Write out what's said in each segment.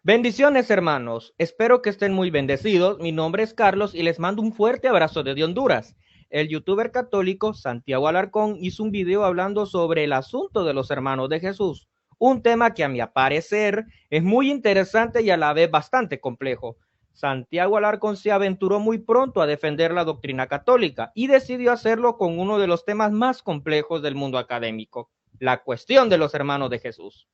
Bendiciones, hermanos. Espero que estén muy bendecidos. Mi nombre es Carlos y les mando un fuerte abrazo desde Honduras. El youtuber católico Santiago Alarcón hizo un video hablando sobre el asunto de los hermanos de Jesús, un tema que a mi parecer es muy interesante y a la vez bastante complejo. Santiago Alarcón se aventuró muy pronto a defender la doctrina católica y decidió hacerlo con uno de los temas más complejos del mundo académico, la cuestión de los hermanos de Jesús.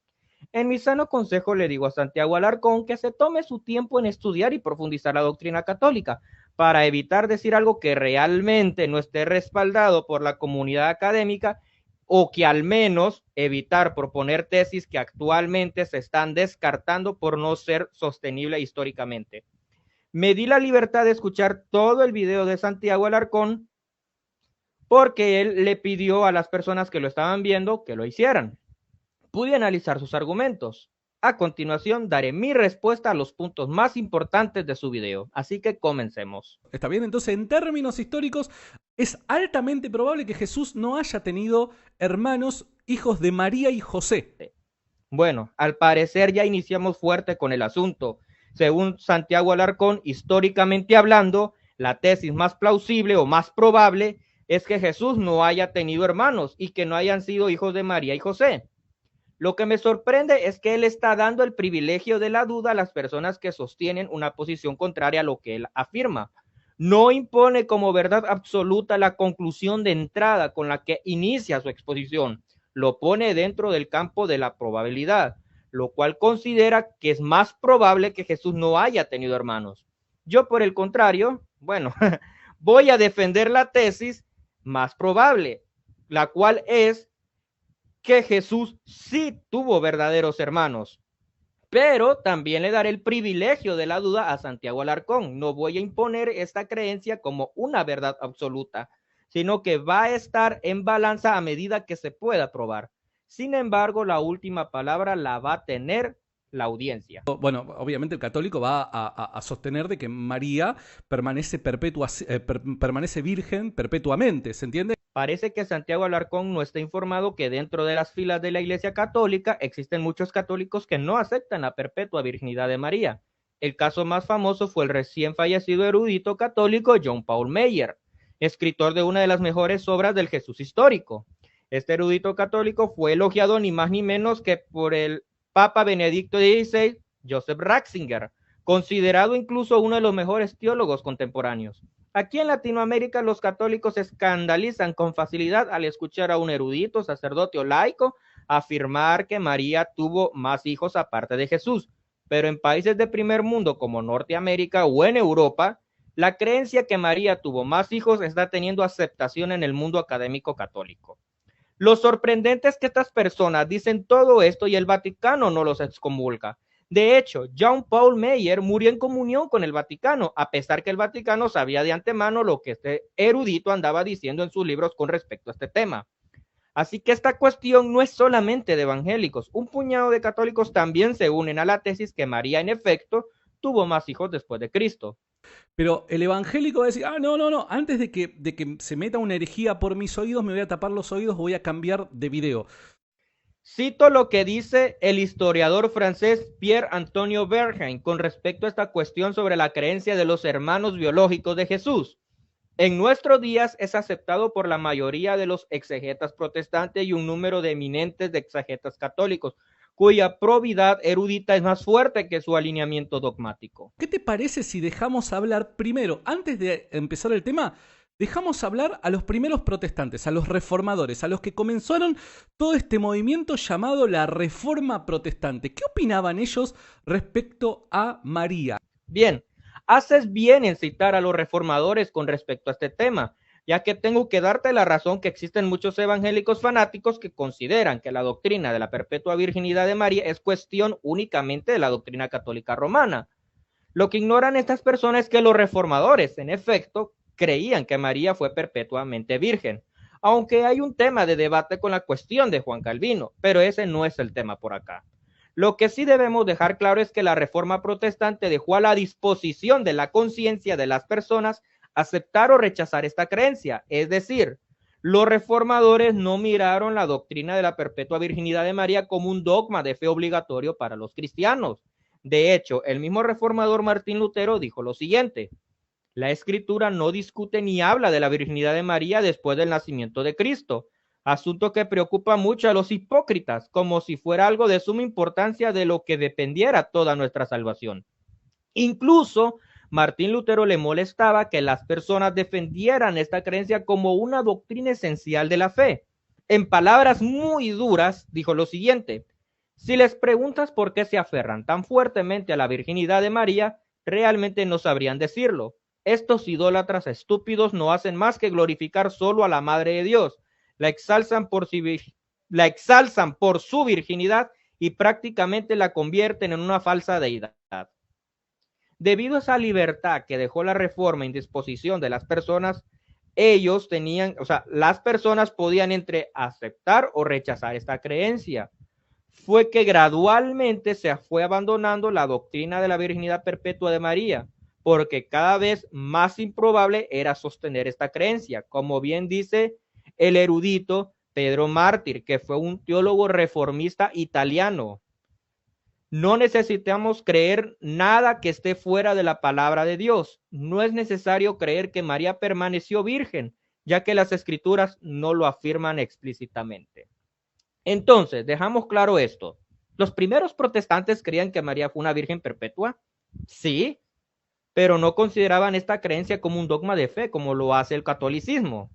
En mi sano consejo le digo a Santiago Alarcón que se tome su tiempo en estudiar y profundizar la doctrina católica para evitar decir algo que realmente no esté respaldado por la comunidad académica o que al menos evitar proponer tesis que actualmente se están descartando por no ser sostenible históricamente. Me di la libertad de escuchar todo el video de Santiago Alarcón porque él le pidió a las personas que lo estaban viendo que lo hicieran. Pude analizar sus argumentos. A continuación, daré mi respuesta a los puntos más importantes de su video. Así que comencemos. ¿Está bien? Entonces, en términos históricos, es altamente probable que Jesús no haya tenido hermanos, hijos de María y José. Bueno, al parecer ya iniciamos fuerte con el asunto. Según Santiago Alarcón, históricamente hablando, la tesis más plausible o más probable es que Jesús no haya tenido hermanos y que no hayan sido hijos de María y José. Lo que me sorprende es que él está dando el privilegio de la duda a las personas que sostienen una posición contraria a lo que él afirma. No impone como verdad absoluta la conclusión de entrada con la que inicia su exposición. Lo pone dentro del campo de la probabilidad, lo cual considera que es más probable que Jesús no haya tenido hermanos. Yo, por el contrario, bueno, voy a defender la tesis más probable, la cual es que Jesús sí tuvo verdaderos hermanos, pero también le daré el privilegio de la duda a Santiago Alarcón. No voy a imponer esta creencia como una verdad absoluta, sino que va a estar en balanza a medida que se pueda probar. Sin embargo, la última palabra la va a tener la audiencia. Bueno, obviamente el católico va a sostener de que María permanece virgen perpetuamente, ¿se entiende? Parece que Santiago Alarcón no está informado que dentro de las filas de la Iglesia Católica existen muchos católicos que no aceptan la perpetua virginidad de María. El caso más famoso fue el recién fallecido erudito católico John Paul Meyer, escritor de una de las mejores obras del Jesús histórico. Este erudito católico fue elogiado ni más ni menos que por el Papa Benedicto XVI, Joseph Ratzinger, considerado incluso uno de los mejores teólogos contemporáneos. Aquí en Latinoamérica los católicos se escandalizan con facilidad al escuchar a un erudito, sacerdote o laico afirmar que María tuvo más hijos aparte de Jesús. Pero en países de primer mundo como Norteamérica o en Europa, la creencia que María tuvo más hijos está teniendo aceptación en el mundo académico católico. Lo sorprendente es que estas personas dicen todo esto y el Vaticano no los excomulga. De hecho, John Paul Meyer murió en comunión con el Vaticano, a pesar que el Vaticano sabía de antemano lo que este erudito andaba diciendo en sus libros con respecto a este tema. Así que esta cuestión no es solamente de evangélicos. Un puñado de católicos también se unen a la tesis que María, en efecto, tuvo más hijos después de Cristo. Pero el evangélico va a decir, no, no, no, antes de que se meta una herejía por mis oídos, me voy a tapar los oídos, voy a cambiar de video. Cito lo que dice el historiador francés Pierre-Antonio Vergin con respecto a esta cuestión sobre la creencia de los hermanos biológicos de Jesús. En nuestros días es aceptado por la mayoría de los exegetas protestantes y un número de eminentes de exegetas católicos, cuya probidad erudita es más fuerte que su alineamiento dogmático. ¿Qué te parece si dejamos hablar primero, antes de empezar el tema, dejamos hablar a los primeros protestantes, a los reformadores, a los que comenzaron todo este movimiento llamado la Reforma Protestante? ¿Qué opinaban ellos respecto a María? Bien, haces bien en citar a los reformadores con respecto a este tema, ya que tengo que darte la razón que existen muchos evangélicos fanáticos que consideran que la doctrina de la perpetua virginidad de María es cuestión únicamente de la doctrina católica romana. Lo que ignoran estas personas es que los reformadores, en efecto, creían que María fue perpetuamente virgen, aunque hay un tema de debate con la cuestión de Juan Calvino, pero ese no es el tema por acá. Lo que sí debemos dejar claro es que la reforma protestante dejó a la disposición de la conciencia de las personas aceptar o rechazar esta creencia. Es decir, los reformadores no miraron la doctrina de la perpetua virginidad de María como un dogma de fe obligatorio para los cristianos. De hecho, el mismo reformador Martín Lutero dijo lo siguiente: la Escritura no discute ni habla de la virginidad de María después del nacimiento de Cristo, asunto que preocupa mucho a los hipócritas, como si fuera algo de suma importancia de lo que dependiera toda nuestra salvación. Incluso Martín Lutero le molestaba que las personas defendieran esta creencia como una doctrina esencial de la fe. En palabras muy duras, dijo lo siguiente: si les preguntas por qué se aferran tan fuertemente a la virginidad de María, realmente no sabrían decirlo. Estos idólatras estúpidos no hacen más que glorificar solo a la Madre de Dios, la exalzan por su virginidad y prácticamente la convierten en una falsa deidad. Debido a esa libertad que dejó la reforma en disposición de las personas, las personas podían entre aceptar o rechazar esta creencia. Fue que gradualmente se fue abandonando la doctrina de la virginidad perpetua de María, porque cada vez más improbable era sostener esta creencia, como bien dice el erudito Pedro Mártir, que fue un teólogo reformista italiano. No necesitamos creer nada que esté fuera de la palabra de Dios. No es necesario creer que María permaneció virgen, ya que las escrituras no lo afirman explícitamente. Entonces, dejamos claro esto. ¿Los primeros protestantes creían que María fue una virgen perpetua? Sí, pero no consideraban esta creencia como un dogma de fe, como lo hace el catolicismo.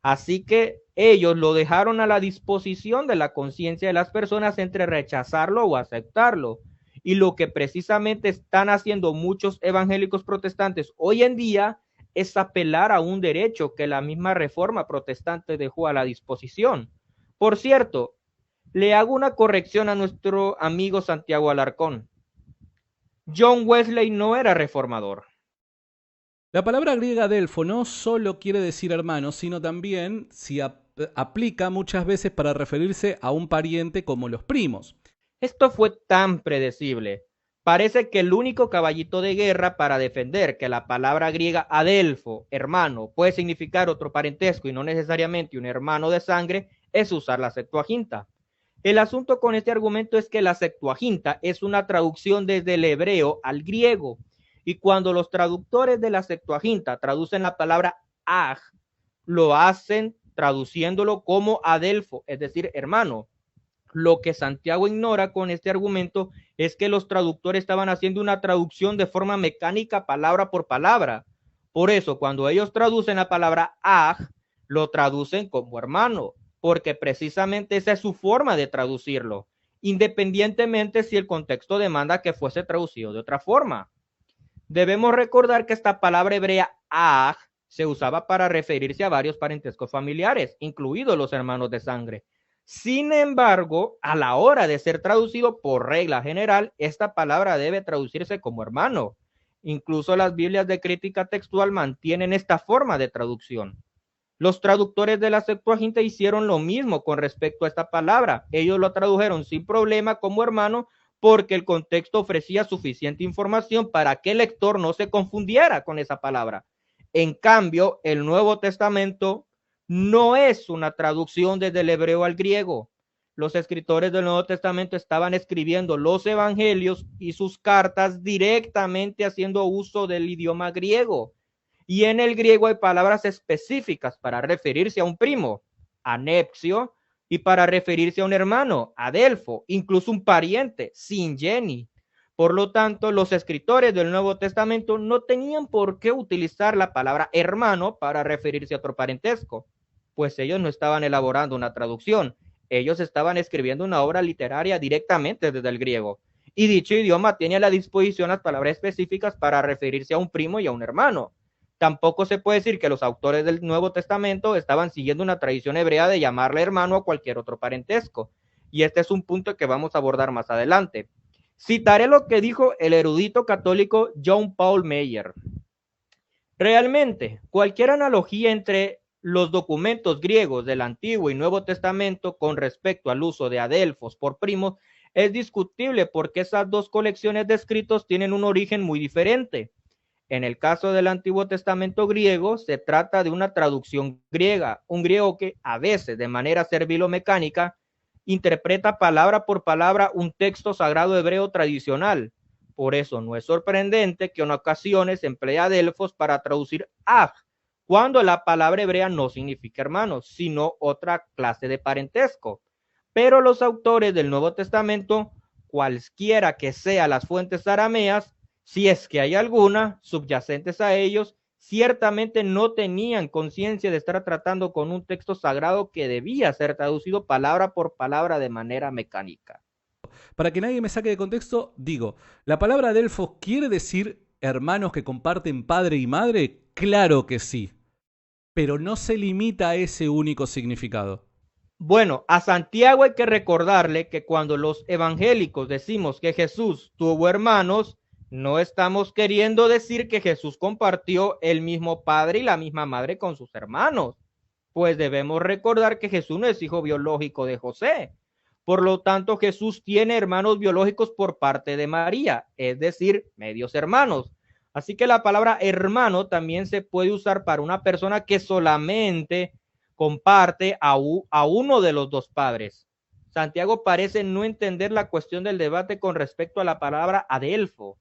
Así que ellos lo dejaron a la disposición de la conciencia de las personas entre rechazarlo o aceptarlo. Y lo que precisamente están haciendo muchos evangélicos protestantes hoy en día es apelar a un derecho que la misma reforma protestante dejó a la disposición. Por cierto, le hago una corrección a nuestro amigo Santiago Alarcón. John Wesley no era reformador. La palabra griega adelfo no solo quiere decir hermano, sino también aplica muchas veces para referirse a un pariente como los primos. Esto fue tan predecible. Parece que el único caballito de guerra para defender que la palabra griega adelfo, hermano, puede significar otro parentesco y no necesariamente un hermano de sangre, es usar la Septuaginta. El asunto con este argumento es que la Septuaginta es una traducción desde el hebreo al griego. Y cuando los traductores de la Septuaginta traducen la palabra aj, lo hacen traduciéndolo como adelfo, es decir, hermano. Lo que Santiago ignora con este argumento es que los traductores estaban haciendo una traducción de forma mecánica, palabra por palabra. Por eso, cuando ellos traducen la palabra aj, lo traducen como hermano, porque precisamente esa es su forma de traducirlo, independientemente si el contexto demanda que fuese traducido de otra forma. Debemos recordar que esta palabra hebrea aj se usaba para referirse a varios parentescos familiares, incluidos los hermanos de sangre. Sin embargo, a la hora de ser traducido por regla general, esta palabra debe traducirse como hermano. Incluso las Biblias de crítica textual mantienen esta forma de traducción. Los traductores de la Septuaginta hicieron lo mismo con respecto a esta palabra. Ellos lo tradujeron sin problema como hermano, porque el contexto ofrecía suficiente información para que el lector no se confundiera con esa palabra. En cambio, el Nuevo Testamento no es una traducción desde el hebreo al griego. Los escritores del Nuevo Testamento estaban escribiendo los evangelios y sus cartas directamente haciendo uso del idioma griego. Y en el griego hay palabras específicas para referirse a un primo, anepsio, y para referirse a un hermano, adelfo, incluso un pariente, singeni. Por lo tanto, los escritores del Nuevo Testamento no tenían por qué utilizar la palabra hermano para referirse a otro parentesco, pues ellos no estaban elaborando una traducción, ellos estaban escribiendo una obra literaria directamente desde el griego. Y dicho idioma tiene a la disposición las palabras específicas para referirse a un primo y a un hermano. Tampoco se puede decir que los autores del Nuevo Testamento estaban siguiendo una tradición hebrea de llamarle hermano a cualquier otro parentesco. Y este es un punto que vamos a abordar más adelante. Citaré lo que dijo el erudito católico John Paul Meyer. Realmente, cualquier analogía entre los documentos griegos del Antiguo y Nuevo Testamento con respecto al uso de adelfos por primos es discutible porque esas dos colecciones de escritos tienen un origen muy diferente. En el caso del Antiguo Testamento griego, se trata de una traducción griega, un griego que a veces de manera servilo-mecánica interpreta palabra por palabra un texto sagrado hebreo tradicional. Por eso no es sorprendente que en ocasiones emplea adelfos para traducir ag, cuando la palabra hebrea no significa hermanos, sino otra clase de parentesco. Pero los autores del Nuevo Testamento, cualquiera que sean las fuentes arameas, si es que hay alguna, subyacentes a ellos, ciertamente no tenían conciencia de estar tratando con un texto sagrado que debía ser traducido palabra por palabra de manera mecánica. Para que nadie me saque de contexto, digo, ¿la palabra Delfos quiere decir hermanos que comparten padre y madre? Claro que sí, pero no se limita a ese único significado. Bueno, a Santiago hay que recordarle que cuando los evangélicos decimos que Jesús tuvo hermanos, no estamos queriendo decir que Jesús compartió el mismo padre y la misma madre con sus hermanos, pues debemos recordar que Jesús no es hijo biológico de José. Por lo tanto, Jesús tiene hermanos biológicos por parte de María, es decir, medios hermanos. Así que la palabra hermano también se puede usar para una persona que solamente comparte a uno de los dos padres. Santiago parece no entender la cuestión del debate con respecto a la palabra adelfo.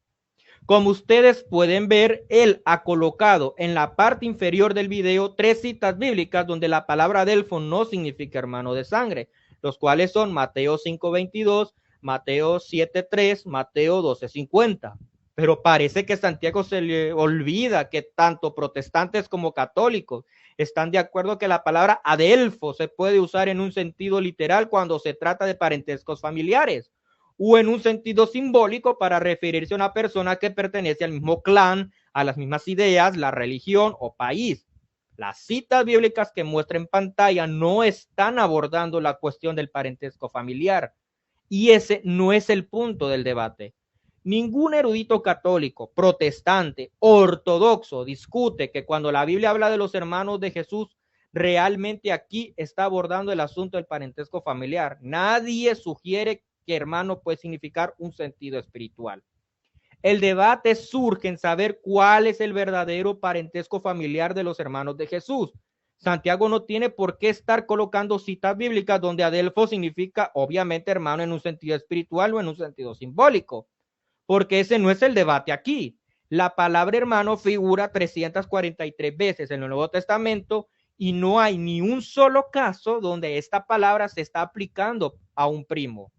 Como ustedes pueden ver, él ha colocado en la parte inferior del video 3 citas bíblicas donde la palabra adelfo no significa hermano de sangre, los cuales son Mateo 5:22, Mateo 7:3, Mateo 12:50. Pero parece que Santiago se le olvida que tanto protestantes como católicos están de acuerdo que la palabra adelfo se puede usar en un sentido literal cuando se trata de parentescos familiares, o en un sentido simbólico para referirse a una persona que pertenece al mismo clan, a las mismas ideas, la religión o país. Las citas bíblicas que muestra en pantalla no están abordando la cuestión del parentesco familiar, y ese no es el punto del debate. Ningún erudito católico, protestante, ortodoxo discute que cuando la Biblia habla de los hermanos de Jesús, realmente aquí está abordando el asunto del parentesco familiar. Nadie sugiere que hermano puede significar un sentido espiritual. El debate surge en saber cuál es el verdadero parentesco familiar de los hermanos de Jesús. Santiago no tiene por qué estar colocando citas bíblicas donde adelfo significa obviamente hermano en un sentido espiritual o en un sentido simbólico, porque ese no es el debate aquí. La palabra hermano figura 343 veces en el Nuevo Testamento y no hay ni un solo caso donde esta palabra se está aplicando a un primo.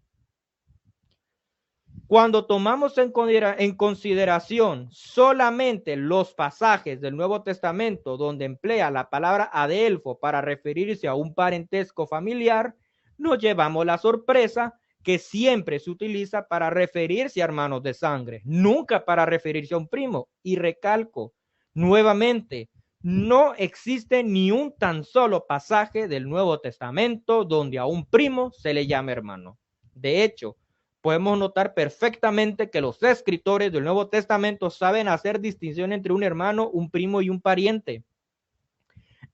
Cuando tomamos en consideración solamente los pasajes del Nuevo Testamento donde emplea la palabra adelfo para referirse a un parentesco familiar, nos llevamos la sorpresa que siempre se utiliza para referirse a hermanos de sangre, nunca para referirse a un primo. Y recalco nuevamente, no existe ni un tan solo pasaje del Nuevo Testamento donde a un primo se le llame hermano. De hecho, podemos notar perfectamente que los escritores del Nuevo Testamento saben hacer distinción entre un hermano, un primo y un pariente.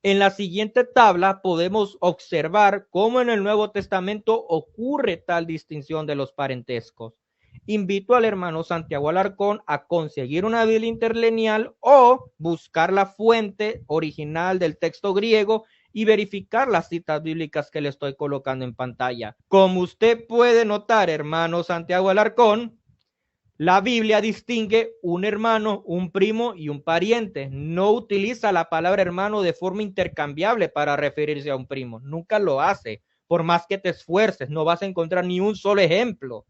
En la siguiente tabla podemos observar cómo en el Nuevo Testamento ocurre tal distinción de los parentescos. Invito al hermano Santiago Alarcón a conseguir una Biblia interlineal o buscar la fuente original del texto griego y verificar las citas bíblicas que le estoy colocando en pantalla. Como usted puede notar, hermano Santiago Alarcón, la Biblia distingue un hermano, un primo y un pariente. No utiliza la palabra hermano de forma intercambiable para referirse a un primo. Nunca lo hace. Por más que te esfuerces, no vas a encontrar ni un solo ejemplo.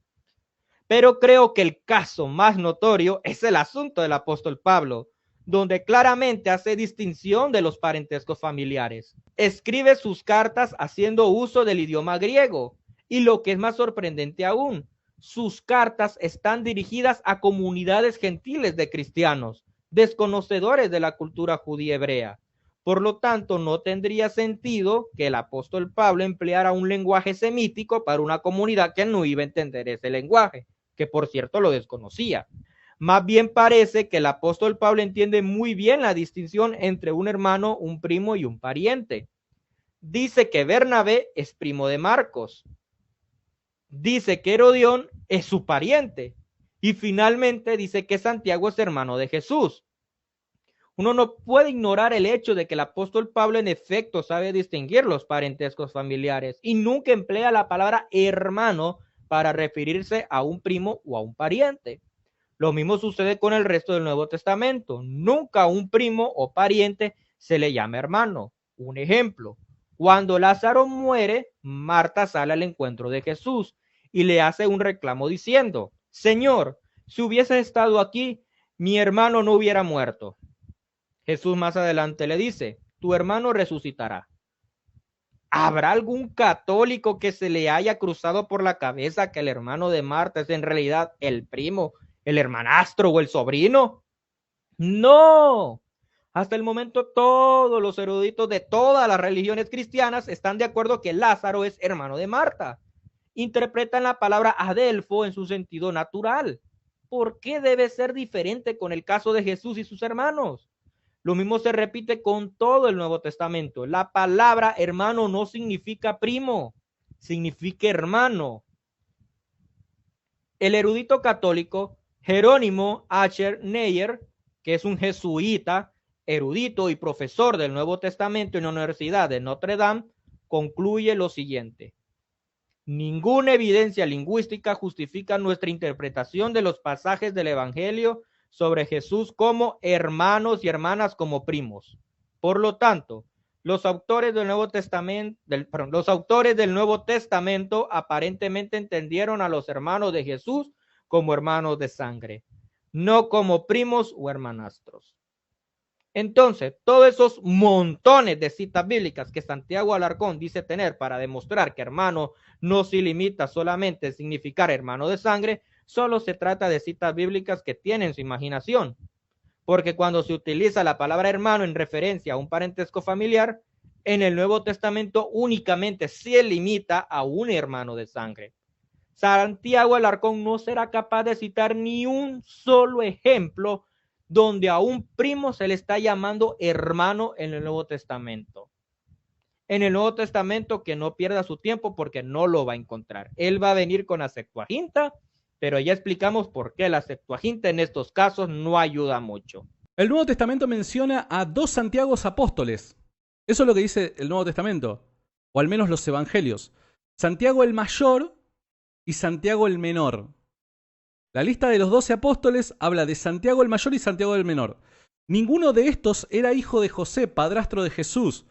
Pero creo que el caso más notorio es el asunto del apóstol Pablo, donde claramente hace distinción de los parentescos familiares. Escribe sus cartas haciendo uso del idioma griego. Y lo que es más sorprendente aún, sus cartas están dirigidas a comunidades gentiles de cristianos, desconocedores de la cultura judía hebrea. Por lo tanto, no tendría sentido que el apóstol Pablo empleara un lenguaje semítico para una comunidad que no iba a entender ese lenguaje, que por cierto lo desconocía. Más bien parece que el apóstol Pablo entiende muy bien la distinción entre un hermano, un primo y un pariente. Dice que Bernabé es primo de Marcos. Dice que Herodión es su pariente. Y finalmente dice que Santiago es hermano de Jesús. Uno no puede ignorar el hecho de que el apóstol Pablo en efecto sabe distinguir los parentescos familiares y nunca emplea la palabra hermano para referirse a un primo o a un pariente. Lo mismo sucede con el resto del Nuevo Testamento. Nunca a un primo o pariente se le llama hermano. Un ejemplo, cuando Lázaro muere, Marta sale al encuentro de Jesús y le hace un reclamo diciendo: Señor, si hubiese estado aquí, mi hermano no hubiera muerto. Jesús más adelante le dice: tu hermano resucitará. ¿Habrá algún católico que se le haya cruzado por la cabeza que el hermano de Marta es en realidad el primo, el hermanastro o el sobrino? No. Hasta el momento todos los eruditos de todas las religiones cristianas están de acuerdo que Lázaro es hermano de Marta. Interpretan la palabra adelfo en su sentido natural. ¿Por qué debe ser diferente con el caso de Jesús y sus hermanos? Lo mismo se repite con todo el Nuevo Testamento. La palabra hermano no significa primo, significa hermano. El erudito católico Jerónimo Acher Neyer, que es un jesuita, erudito y profesor del Nuevo Testamento en la Universidad de Notre Dame, concluye lo siguiente: ninguna evidencia lingüística justifica nuestra interpretación de los pasajes del Evangelio sobre Jesús como hermanos y hermanas como primos. Por lo tanto, los autores del Nuevo Testamento aparentemente entendieron a los hermanos de Jesús como hermanos de sangre, no como primos o hermanastros. Entonces, todos esos montones de citas bíblicas que Santiago Alarcón dice tener para demostrar que hermano no se limita solamente a significar hermano de sangre, solo se trata de citas bíblicas que tienen su imaginación. Porque cuando se utiliza la palabra hermano en referencia a un parentesco familiar, en el Nuevo Testamento únicamente se limita a un hermano de sangre. Santiago Alarcón no será capaz de citar ni un solo ejemplo donde a un primo se le está llamando hermano en el Nuevo Testamento. En el Nuevo Testamento que no pierda su tiempo porque no lo va a encontrar. Él va a venir con la Septuaginta, pero ya explicamos por qué la Septuaginta en estos casos no ayuda mucho. El Nuevo Testamento menciona a 2 Santiagos apóstoles. Eso es lo que dice el Nuevo Testamento, o al menos los evangelios. Santiago el mayor y Santiago el menor. La lista de los 12 apóstoles habla de Santiago el mayor y Santiago el menor. Ninguno de estos era hijo de José, padrastro de Jesús.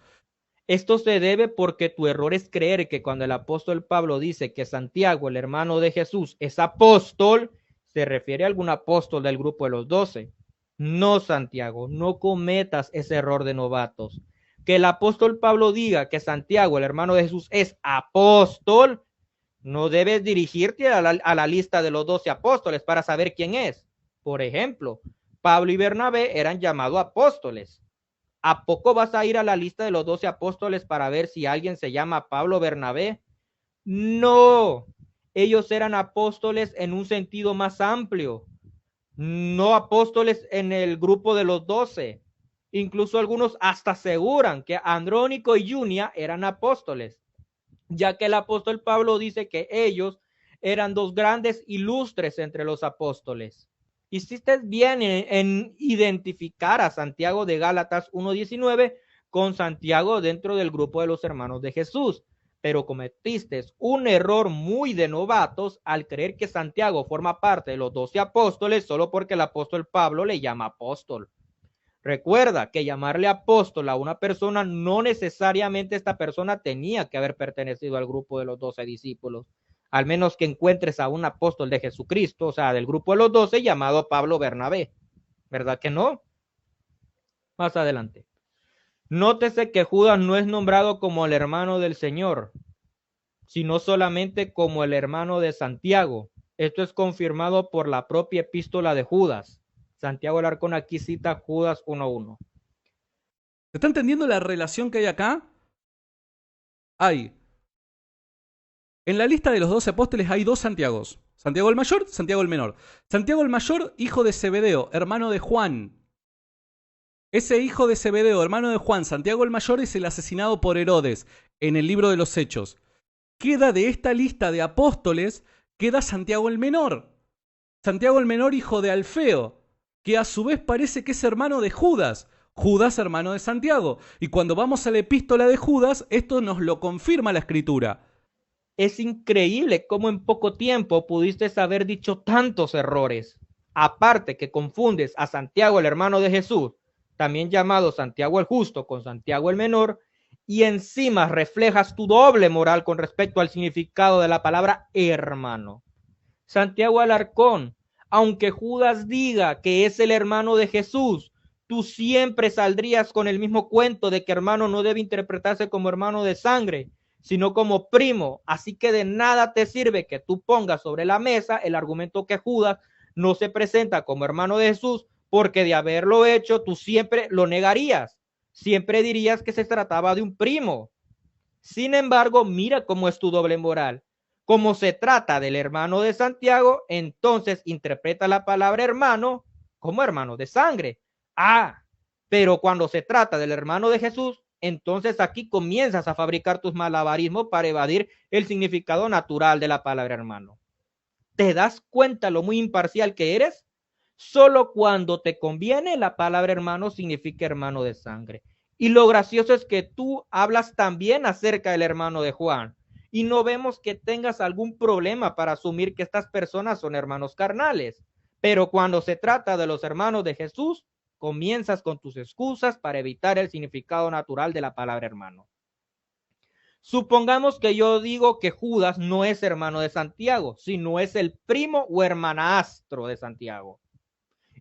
Esto se debe porque tu error es creer que cuando el apóstol Pablo dice que Santiago, el hermano de Jesús, es apóstol, se refiere a algún apóstol del grupo de los 12. No, Santiago, no cometas ese error de novatos. Que el apóstol Pablo diga que Santiago, el hermano de Jesús, es apóstol, no debes dirigirte a la lista de los 12 apóstoles para saber quién es. Por ejemplo, Pablo y Bernabé eran llamados apóstoles. ¿A poco vas a ir a la lista de los 12 apóstoles para ver si alguien se llama Pablo Bernabé? No, ellos eran apóstoles en un sentido más amplio, no apóstoles en el grupo de los 12. Incluso algunos hasta aseguran que Andrónico y Junia eran apóstoles, ya que el apóstol Pablo dice que ellos eran 2 grandes ilustres entre los apóstoles. Hiciste bien en identificar a Santiago de Gálatas 1:19 con Santiago dentro del grupo de los hermanos de Jesús, pero cometiste un error muy de novatos al creer que Santiago forma parte de los 12 apóstoles solo porque el apóstol Pablo le llama apóstol. Recuerda que llamarle apóstol a una persona no necesariamente esta persona tenía que haber pertenecido al grupo de los 12 discípulos. Al menos que encuentres a un apóstol de Jesucristo, o sea, del grupo de los 12 llamado Pablo Bernabé. ¿Verdad que no? Más adelante. Nótese que Judas no es nombrado como el hermano del Señor, sino solamente como el hermano de Santiago. Esto es confirmado por la propia epístola de Judas. Santiago Alarcón aquí cita Judas 1:1. ¿Se está entendiendo la relación que hay acá? En la lista de los 12 apóstoles hay 2 Santiagos. Santiago el mayor, Santiago el menor. Santiago el mayor, hijo de Zebedeo, hermano de Juan. Ese hijo de Zebedeo, hermano de Juan, Santiago el mayor, es el asesinado por Herodes en el libro de los Hechos. Queda de esta lista de apóstoles, queda Santiago el menor. Santiago el menor, hijo de Alfeo, que a su vez parece que es hermano de Judas. Judas, hermano de Santiago. Y cuando vamos a la epístola de Judas, esto nos lo confirma la Escritura. Es increíble cómo en poco tiempo pudiste haber dicho tantos errores. aparte que confundes a Santiago, el hermano de Jesús, también llamado Santiago el Justo, con Santiago el Menor, y encima reflejas tu doble moral con respecto al significado de la palabra hermano. Santiago Alarcón, aunque Judas diga que es el hermano de Jesús, tú siempre saldrías con el mismo cuento de que hermano no debe interpretarse como hermano de sangre, sino como primo. Así que de nada te sirve que tú pongas sobre la mesa el argumento que Judas no se presenta como hermano de Jesús, porque de haberlo hecho tú siempre lo negarías. Siempre dirías que se trataba de un primo. Sin embargo, mira cómo es tu doble moral. Como se trata del hermano de Santiago, entonces interpreta la palabra hermano como hermano de sangre. Ah, pero cuando se trata del hermano de Jesús, entonces aquí comienzas a fabricar tus malabarismos para evadir el significado natural de la palabra hermano. ¿Te das cuenta lo muy imparcial que eres? Solo cuando te conviene la palabra hermano significa hermano de sangre. Y lo gracioso es que tú hablas también acerca del hermano de Juan y no vemos que tengas algún problema para asumir que estas personas son hermanos carnales. Pero cuando se trata de los hermanos de Jesús, comienzas con tus excusas para evitar el significado natural de la palabra hermano. Supongamos que yo digo que Judas no es hermano de Santiago, sino es el primo o hermanastro de Santiago.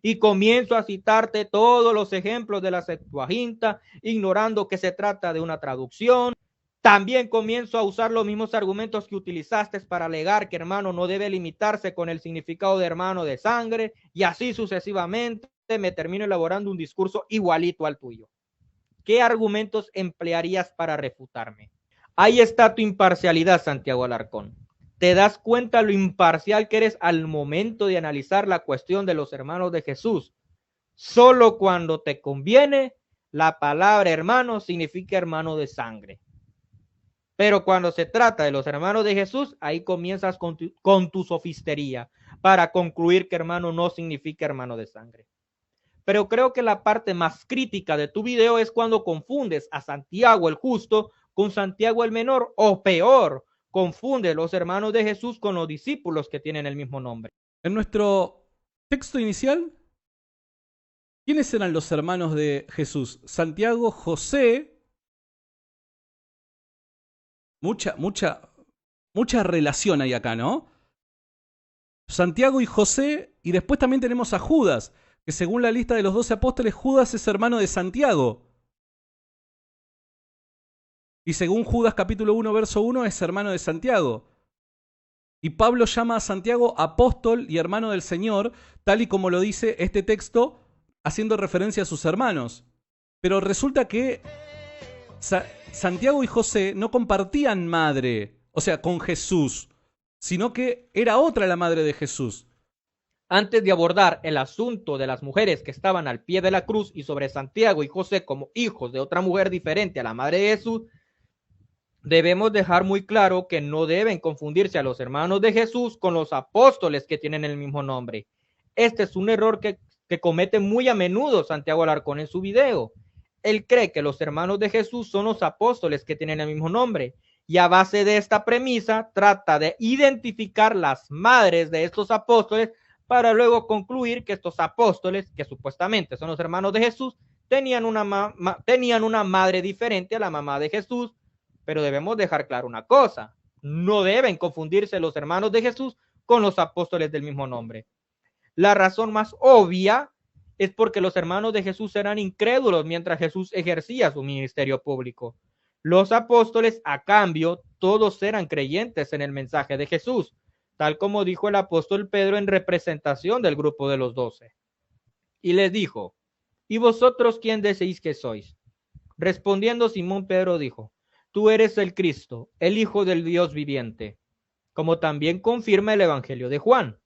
Y comienzo a citarte todos los ejemplos de la Septuaginta, ignorando que se trata de una traducción. También comienzo a usar los mismos argumentos que utilizaste para alegar que hermano no debe limitarse con el significado de hermano de sangre, y así sucesivamente me termino elaborando un discurso igualito al tuyo. ¿Qué argumentos emplearías para refutarme? Ahí está tu imparcialidad, Santiago Alarcón. ¿Te das cuenta lo imparcial que eres al momento de analizar la cuestión de los hermanos de Jesús? Solo cuando te conviene, la palabra hermano significa hermano de sangre. Pero cuando se trata de los hermanos de Jesús, ahí comienzas con tu sofistería para concluir que hermano no significa hermano de sangre. Pero creo que la parte más crítica de tu video es cuando confundes a Santiago el Justo con Santiago el Menor, o peor, confunde los hermanos de Jesús con los discípulos que tienen el mismo nombre. En nuestro texto inicial, ¿quiénes eran los hermanos de Jesús? Santiago, José. Mucha relación hay acá, ¿no? Santiago y José, y después también tenemos a Judas, que según la lista de los 12 apóstoles, Judas es hermano de Santiago. Y según Judas capítulo 1, verso 1, es hermano de Santiago. Y Pablo llama a Santiago apóstol y hermano del Señor, tal y como lo dice este texto, haciendo referencia a sus hermanos. Pero resulta que Santiago y José no compartían madre, o sea, con Jesús, sino que era otra la madre de Jesús. Antes de abordar el asunto de las mujeres que estaban al pie de la cruz y sobre Santiago y José como hijos de otra mujer diferente a la madre de Jesús, debemos dejar muy claro que no deben confundirse a los hermanos de Jesús con los apóstoles que tienen el mismo nombre. Este es un error que comete muy a menudo Santiago Alarcón en su video. Él cree que los hermanos de Jesús son los apóstoles que tienen el mismo nombre, y a base de esta premisa trata de identificar las madres de estos apóstoles para luego concluir que estos apóstoles, que supuestamente son los hermanos de Jesús, tenían una madre diferente a la mamá de Jesús. Pero debemos dejar claro una cosa: no deben confundirse los hermanos de Jesús con los apóstoles del mismo nombre. La razón más obvia es porque los hermanos de Jesús eran incrédulos mientras Jesús ejercía su ministerio público. Los apóstoles, a cambio, todos eran creyentes en el mensaje de Jesús, tal como dijo el apóstol Pedro en representación del grupo de los 12. Y les dijo: ¿y vosotros quién decís que sois? Respondiendo Simón Pedro dijo: tú eres el Cristo, el Hijo del Dios viviente, como también confirma el Evangelio de Juan.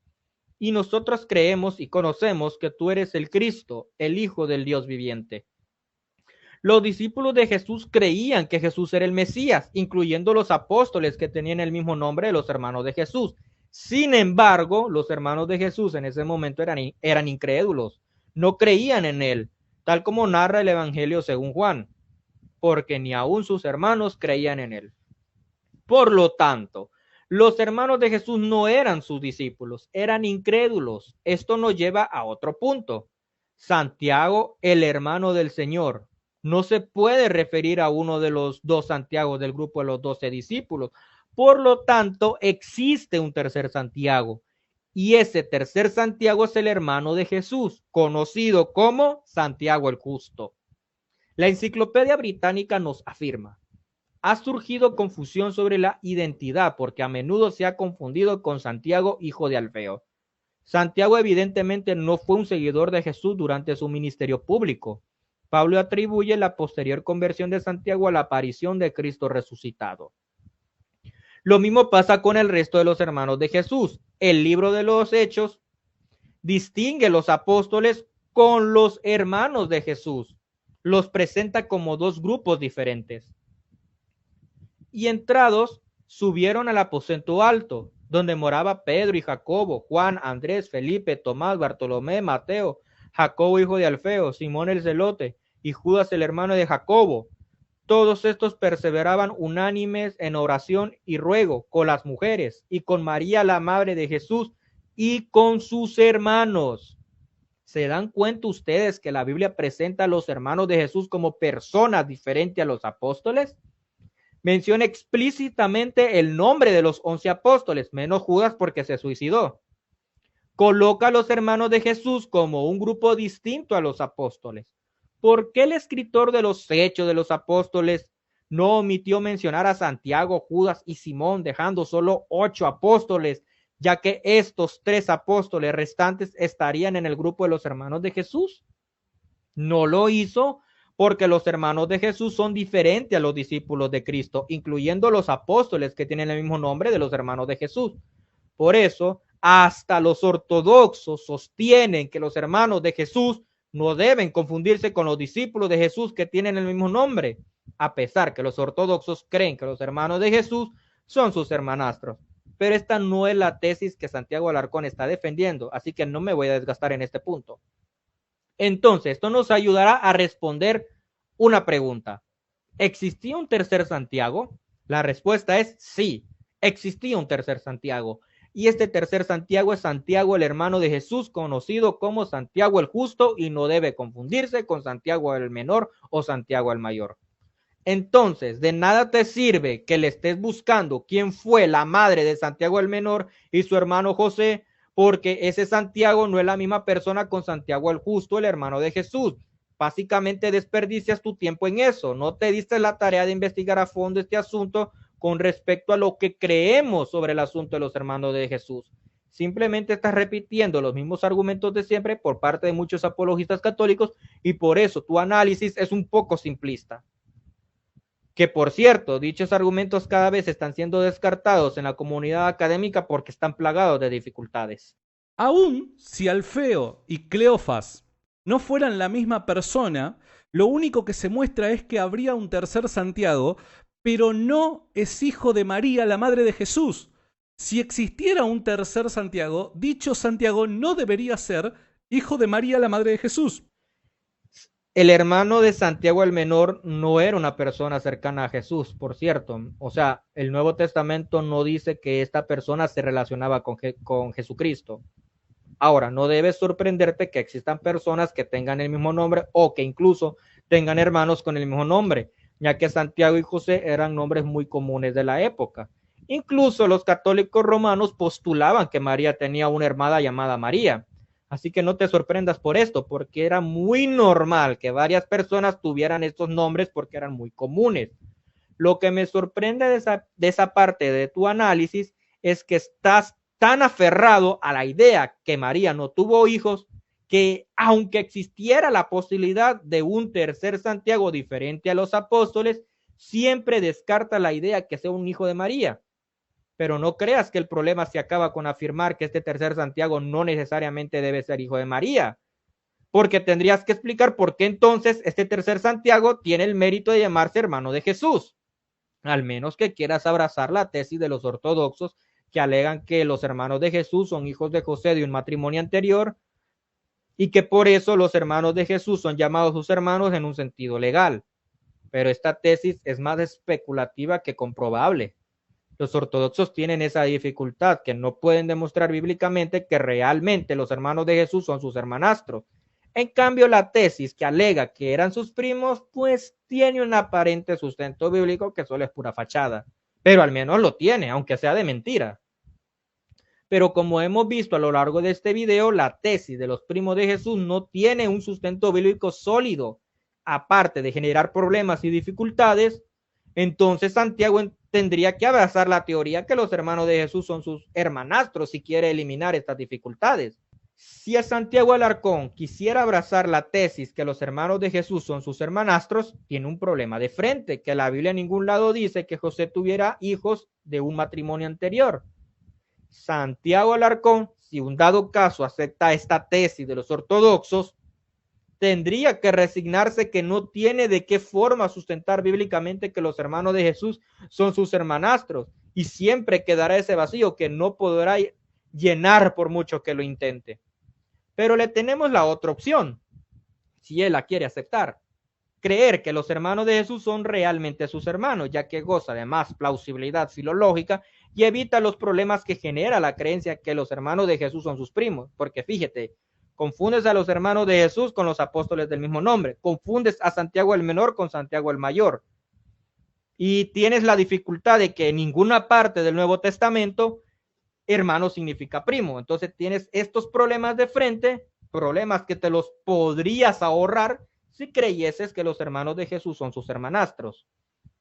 Y nosotros creemos y conocemos que tú eres el Cristo, el Hijo del Dios viviente. Los discípulos de Jesús creían que Jesús era el Mesías, incluyendo los apóstoles que tenían el mismo nombre de los hermanos de Jesús. Sin embargo, los hermanos de Jesús en ese momento eran incrédulos, no creían en él, tal como narra el Evangelio según Juan, porque ni aun sus hermanos creían en él. Por lo tanto, Los hermanos de Jesús no eran sus discípulos, eran incrédulos. Esto nos lleva a otro punto. Santiago, el hermano del Señor. No se puede referir a uno de los dos Santiagos del grupo de los 12 discípulos. Por lo tanto, existe un tercer Santiago. Y ese tercer Santiago es el hermano de Jesús, conocido como Santiago el Justo. La Enciclopedia Británica nos afirma: ha surgido confusión sobre la identidad porque a menudo se ha confundido con Santiago, hijo de Alfeo. Santiago evidentemente no fue un seguidor de Jesús durante su ministerio público. Pablo atribuye la posterior conversión de Santiago a la aparición de Cristo resucitado. Lo mismo pasa con el resto de los hermanos de Jesús. El libro de los Hechos distingue los apóstoles con los hermanos de Jesús. Los presenta como dos grupos diferentes. Y entrados, subieron al aposento alto, donde moraba Pedro y Jacobo, Juan, Andrés, Felipe, Tomás, Bartolomé, Mateo, Jacobo hijo de Alfeo, Simón el Zelote y Judas el hermano de Jacobo. Todos estos perseveraban unánimes en oración y ruego con las mujeres y con María la madre de Jesús y con sus hermanos. ¿Se dan cuenta ustedes que la Biblia presenta a los hermanos de Jesús como personas diferentes a los apóstoles? Menciona explícitamente el nombre de los 11 apóstoles, menos Judas porque se suicidó. Coloca a los hermanos de Jesús como un grupo distinto a los apóstoles. ¿Por qué el escritor de los Hechos de los Apóstoles no omitió mencionar a Santiago, Judas y Simón, dejando solo 8 apóstoles, ya que estos 3 apóstoles restantes estarían en el grupo de los hermanos de Jesús? No lo hizo porque los hermanos de Jesús son diferentes a los discípulos de Cristo, incluyendo los apóstoles que tienen el mismo nombre de los hermanos de Jesús. Por eso, hasta los ortodoxos sostienen que los hermanos de Jesús no deben confundirse con los discípulos de Jesús que tienen el mismo nombre, a pesar que los ortodoxos creen que los hermanos de Jesús son sus hermanastros. Pero esta no es la tesis que Santiago Alarcón está defendiendo, así que no me voy a desgastar en este punto. Entonces, esto nos ayudará a responder una pregunta. ¿Existía un tercer Santiago? La respuesta es sí, existía un tercer Santiago. Y este tercer Santiago es Santiago, el hermano de Jesús, conocido como Santiago el Justo, y no debe confundirse con Santiago el Menor o Santiago el Mayor. Entonces, de nada te sirve que le estés buscando quién fue la madre de Santiago el Menor y su hermano José, porque ese Santiago no es la misma persona con Santiago el Justo, el hermano de Jesús. Básicamente desperdicias tu tiempo en eso. No te diste la tarea de investigar a fondo este asunto con respecto a lo que creemos sobre el asunto de los hermanos de Jesús. Simplemente estás repitiendo los mismos argumentos de siempre por parte de muchos apologistas católicos y por eso tu análisis es un poco simplista. Que por cierto, dichos argumentos cada vez están siendo descartados en la comunidad académica porque están plagados de dificultades. Aún si Alfeo y Cleofas no fueran la misma persona, lo único que se muestra es que habría un tercer Santiago, pero no es hijo de María, la madre de Jesús. Si existiera un tercer Santiago, dicho Santiago no debería ser hijo de María, la madre de Jesús. El hermano de Santiago el Menor no era una persona cercana a Jesús, por cierto. O sea, el Nuevo Testamento no dice que esta persona se relacionaba con Jesucristo. Ahora, no debes sorprenderte que existan personas que tengan el mismo nombre o que incluso tengan hermanos con el mismo nombre, ya que Santiago y José eran nombres muy comunes de la época. Incluso los católicos romanos postulaban que María tenía una hermana llamada María. Así que no te sorprendas por esto, porque era muy normal que varias personas tuvieran estos nombres porque eran muy comunes. Lo que me sorprende de esa parte de tu análisis es que estás tan aferrado a la idea que María no tuvo hijos, que aunque existiera la posibilidad de un tercer Santiago diferente a los apóstoles, siempre descarta la idea que sea un hijo de María. Pero no creas que el problema se acaba con afirmar que este tercer Santiago no necesariamente debe ser hijo de María, porque tendrías que explicar por qué entonces este tercer Santiago tiene el mérito de llamarse hermano de Jesús, al menos que quieras abrazar la tesis de los ortodoxos que alegan que los hermanos de Jesús son hijos de José de un matrimonio anterior y que por eso los hermanos de Jesús son llamados sus hermanos en un sentido legal. Pero esta tesis es más especulativa que comprobable. Los ortodoxos tienen esa dificultad, que no pueden demostrar bíblicamente que realmente los hermanos de Jesús son sus hermanastros. En cambio, la tesis que alega que eran sus primos, pues tiene un aparente sustento bíblico que solo es pura fachada. Pero al menos lo tiene, aunque sea de mentira. Pero como hemos visto a lo largo de este video, la tesis de los primos de Jesús no tiene un sustento bíblico sólido. Aparte de generar problemas y dificultades, entonces Santiago tendría que abrazar la teoría que los hermanos de Jesús son sus hermanastros si quiere eliminar estas dificultades. Si a Santiago Alarcón quisiera abrazar la tesis que los hermanos de Jesús son sus hermanastros, tiene un problema de frente, que la Biblia en ningún lado dice que José tuviera hijos de un matrimonio anterior. Santiago Alarcón, si un dado caso acepta esta tesis de los ortodoxos, tendría que resignarse que no tiene de qué forma sustentar bíblicamente que los hermanos de Jesús son sus hermanastros, y siempre quedará ese vacío que no podrá llenar por mucho que lo intente. Pero le tenemos la otra opción, si él la quiere aceptar: creer que los hermanos de Jesús son realmente sus hermanos, ya que goza de más plausibilidad filológica y evita los problemas que genera la creencia que los hermanos de Jesús son sus primos. Porque fíjate, confundes a los hermanos de Jesús con los apóstoles del mismo nombre, confundes a Santiago el menor con Santiago el mayor, y tienes la dificultad de que en ninguna parte del Nuevo Testamento hermano significa primo. Entonces tienes estos problemas de frente, problemas que te los podrías ahorrar si creyeses que los hermanos de Jesús son sus hermanastros.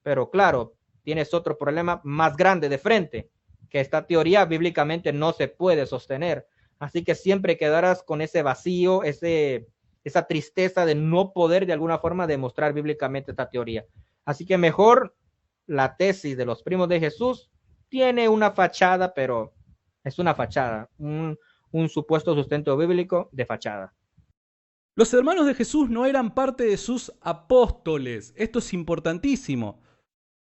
Pero claro, tienes otro problema más grande de frente, que esta teoría bíblicamente no se puede sostener. Así que siempre quedarás con ese vacío, esa tristeza de no poder de alguna forma demostrar bíblicamente esta teoría. Así que mejor la tesis de los primos de Jesús tiene una fachada, pero es una fachada, un supuesto sustento bíblico de fachada. Los hermanos de Jesús no eran parte de sus apóstoles. Esto es importantísimo.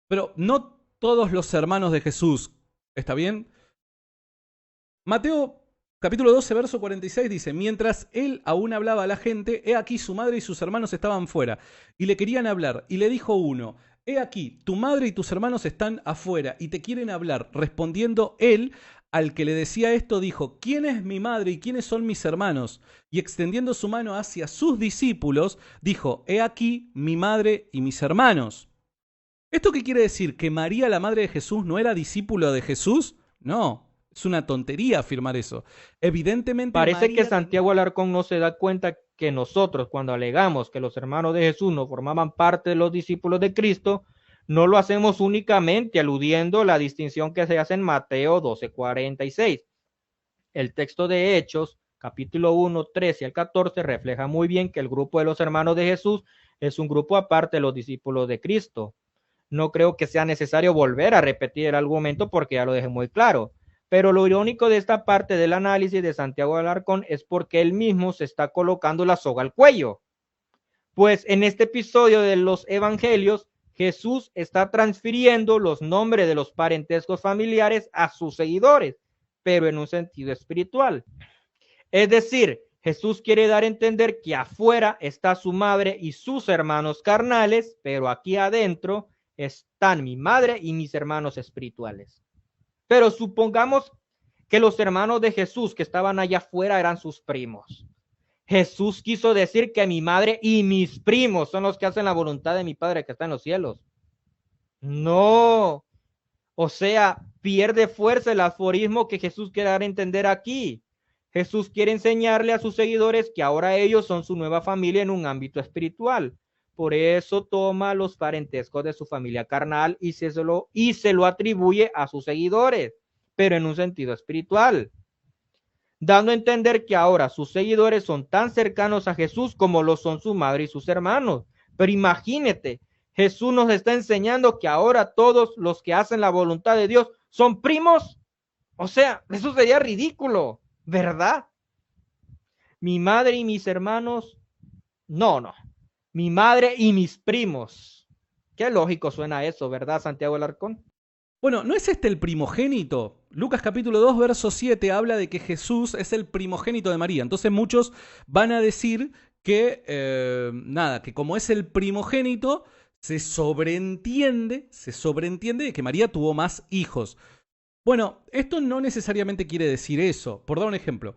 Pero no todos los hermanos de Jesús. ¿Está bien? Mateo capítulo 12, verso 46 dice: mientras él aún hablaba a la gente, he aquí su madre y sus hermanos estaban fuera, y le querían hablar. Y le dijo uno: he aquí, tu madre y tus hermanos están afuera, y te quieren hablar. Respondiendo él, al que le decía esto, dijo: ¿quién es mi madre y quiénes son mis hermanos? Y extendiendo su mano hacia sus discípulos, dijo: he aquí mi madre y mis hermanos. ¿Esto qué quiere decir? ¿Que María, la madre de Jesús, no era discípulo de Jesús? No, es una tontería afirmar eso. Evidentemente parece María que Santiago Alarcón no se da cuenta que nosotros, cuando alegamos que los hermanos de Jesús no formaban parte de los discípulos de Cristo, no lo hacemos únicamente aludiendo a la distinción que se hace en Mateo 12:46. El texto de Hechos, capítulo 1, 13 al 14, refleja muy bien que el grupo de los hermanos de Jesús es un grupo aparte de los discípulos de Cristo. No creo que sea necesario volver a repetir el argumento porque ya lo dejé muy claro. Pero lo irónico de esta parte del análisis de Santiago Alarcón es porque él mismo se está colocando la soga al cuello. Pues en este episodio de los evangelios, Jesús está transfiriendo los nombres de los parentescos familiares a sus seguidores, pero en un sentido espiritual. Es decir, Jesús quiere dar a entender que afuera está su madre y sus hermanos carnales, pero aquí adentro están mi madre y mis hermanos espirituales. Pero supongamos que los hermanos de Jesús que estaban allá afuera eran sus primos. Jesús quiso decir que mi madre y mis primos son los que hacen la voluntad de mi Padre que está en los cielos. No. O sea, pierde fuerza el aforismo que Jesús quiere dar a entender aquí. Jesús quiere enseñarle a sus seguidores que ahora ellos son su nueva familia en un ámbito espiritual. Por eso toma los parentescos de su familia carnal y se lo atribuye a sus seguidores, pero en un sentido espiritual, dando a entender que ahora sus seguidores son tan cercanos a Jesús como lo son su madre y sus hermanos. Pero imagínate, Jesús nos está enseñando que ahora todos los que hacen la voluntad de Dios son primos. O sea, eso sería ridículo, ¿verdad? Mi madre y mis hermanos, no. Mi madre y mis primos. Qué lógico suena eso, ¿verdad, Santiago Alarcón? Bueno, ¿no es este el primogénito? Lucas capítulo 2, verso 7 habla de que Jesús es el primogénito de María. Entonces muchos van a decir que, que como es el primogénito, se sobreentiende de que María tuvo más hijos. Bueno, esto no necesariamente quiere decir eso. Por dar un ejemplo,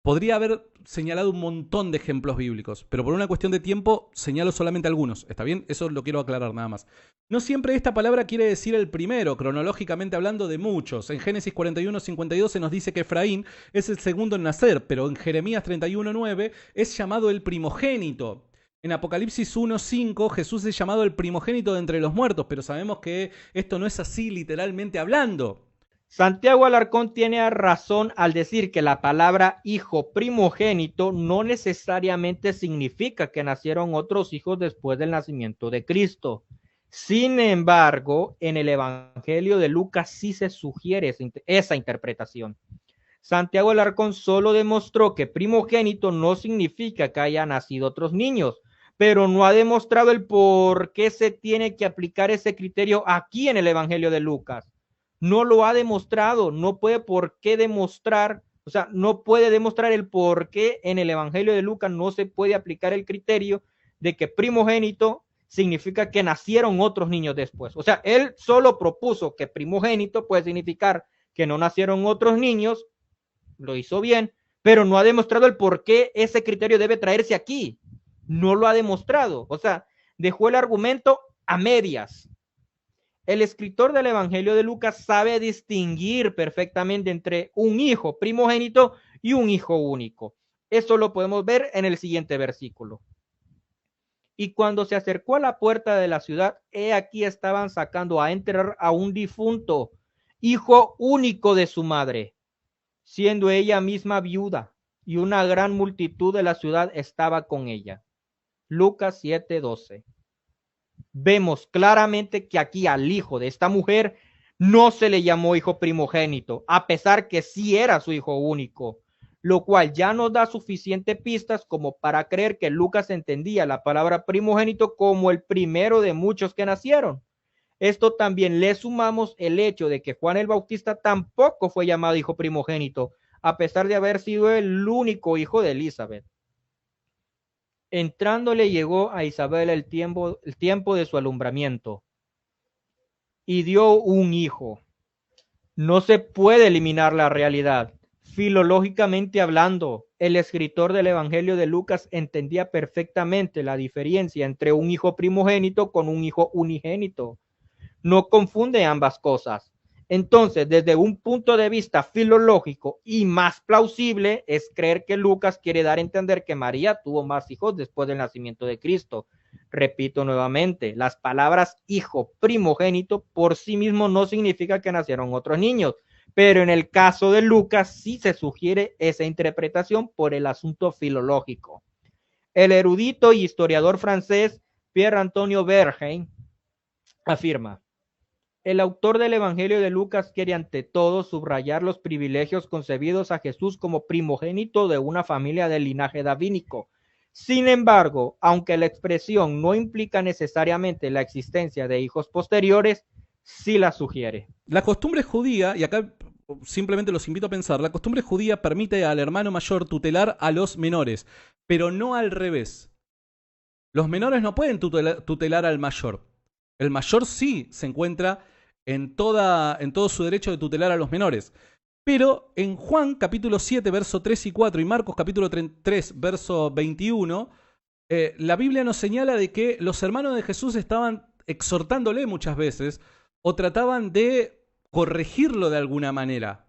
podría haber señalado un montón de ejemplos bíblicos, pero por una cuestión de tiempo señalo solamente algunos. ¿Está bien? Eso lo quiero aclarar nada más. No siempre esta palabra quiere decir el primero, cronológicamente hablando de muchos. En Génesis 41:52 se nos dice que Efraín es el segundo en nacer, pero en Jeremías 31:9 es llamado el primogénito. En Apocalipsis 1:5 Jesús es llamado el primogénito de entre los muertos, pero sabemos que esto no es así literalmente hablando. Santiago Alarcón tiene razón al decir que la palabra hijo primogénito no necesariamente significa que nacieron otros hijos después del nacimiento de Cristo. Sin embargo, en el Evangelio de Lucas sí se sugiere esa interpretación. Santiago Alarcón solo demostró que primogénito no significa que haya nacido otros niños, pero no ha demostrado el por qué se tiene que aplicar ese criterio aquí en el Evangelio de Lucas. No lo ha demostrado, no puede por qué demostrar, o sea, no puede demostrar el por qué en el Evangelio de Lucas no se puede aplicar el criterio de que primogénito significa que nacieron otros niños después. O sea, él solo propuso que primogénito puede significar que no nacieron otros niños, lo hizo bien, pero no ha demostrado el por qué ese criterio debe traerse aquí. No lo ha demostrado. O sea, dejó el argumento a medias. El escritor del Evangelio de Lucas sabe distinguir perfectamente entre un hijo primogénito y un hijo único. Eso lo podemos ver en el siguiente versículo. Y cuando se acercó a la puerta de la ciudad, he aquí estaban sacando a enterrar a un difunto, hijo único de su madre, siendo ella misma viuda, y una gran multitud de la ciudad estaba con ella. Lucas 7:12. Vemos claramente que aquí al hijo de esta mujer no se le llamó hijo primogénito, a pesar que sí era su hijo único, lo cual ya nos da suficientes pistas como para creer que Lucas entendía la palabra primogénito como el primero de muchos que nacieron. Esto también le sumamos el hecho de que Juan el Bautista tampoco fue llamado hijo primogénito, a pesar de haber sido el único hijo de Elizabeth. Entrándole llegó a Isabel el tiempo de su alumbramiento y dio un hijo. No se puede eliminar la realidad. Filológicamente hablando, el escritor del Evangelio de Lucas entendía perfectamente la diferencia entre un hijo primogénito con un hijo unigénito. No confunde ambas cosas. Entonces, desde un punto de vista filológico y más plausible es creer que Lucas quiere dar a entender que María tuvo más hijos después del nacimiento de Cristo. Repito nuevamente, las palabras hijo primogénito por sí mismo no significa que nacieron otros niños, pero en el caso de Lucas sí se sugiere esa interpretación por el asunto filológico. El erudito y historiador francés Pierre Antonio Verheyen afirma: el autor del Evangelio de Lucas quiere ante todo subrayar los privilegios concebidos a Jesús como primogénito de una familia del linaje davínico. Sin embargo, aunque la expresión no implica necesariamente la existencia de hijos posteriores, sí la sugiere. La costumbre judía, y acá simplemente los invito a pensar, la costumbre judía permite al hermano mayor tutelar a los menores, pero no al revés. Los menores no pueden tutelar al mayor. El mayor sí se encuentra en todo su derecho de tutelar a los menores. Pero en Juan capítulo 7, verso 3 y 4 y Marcos capítulo 3, verso 21, la Biblia nos señala de que los hermanos de Jesús estaban exhortándole muchas veces o trataban de corregirlo de alguna manera.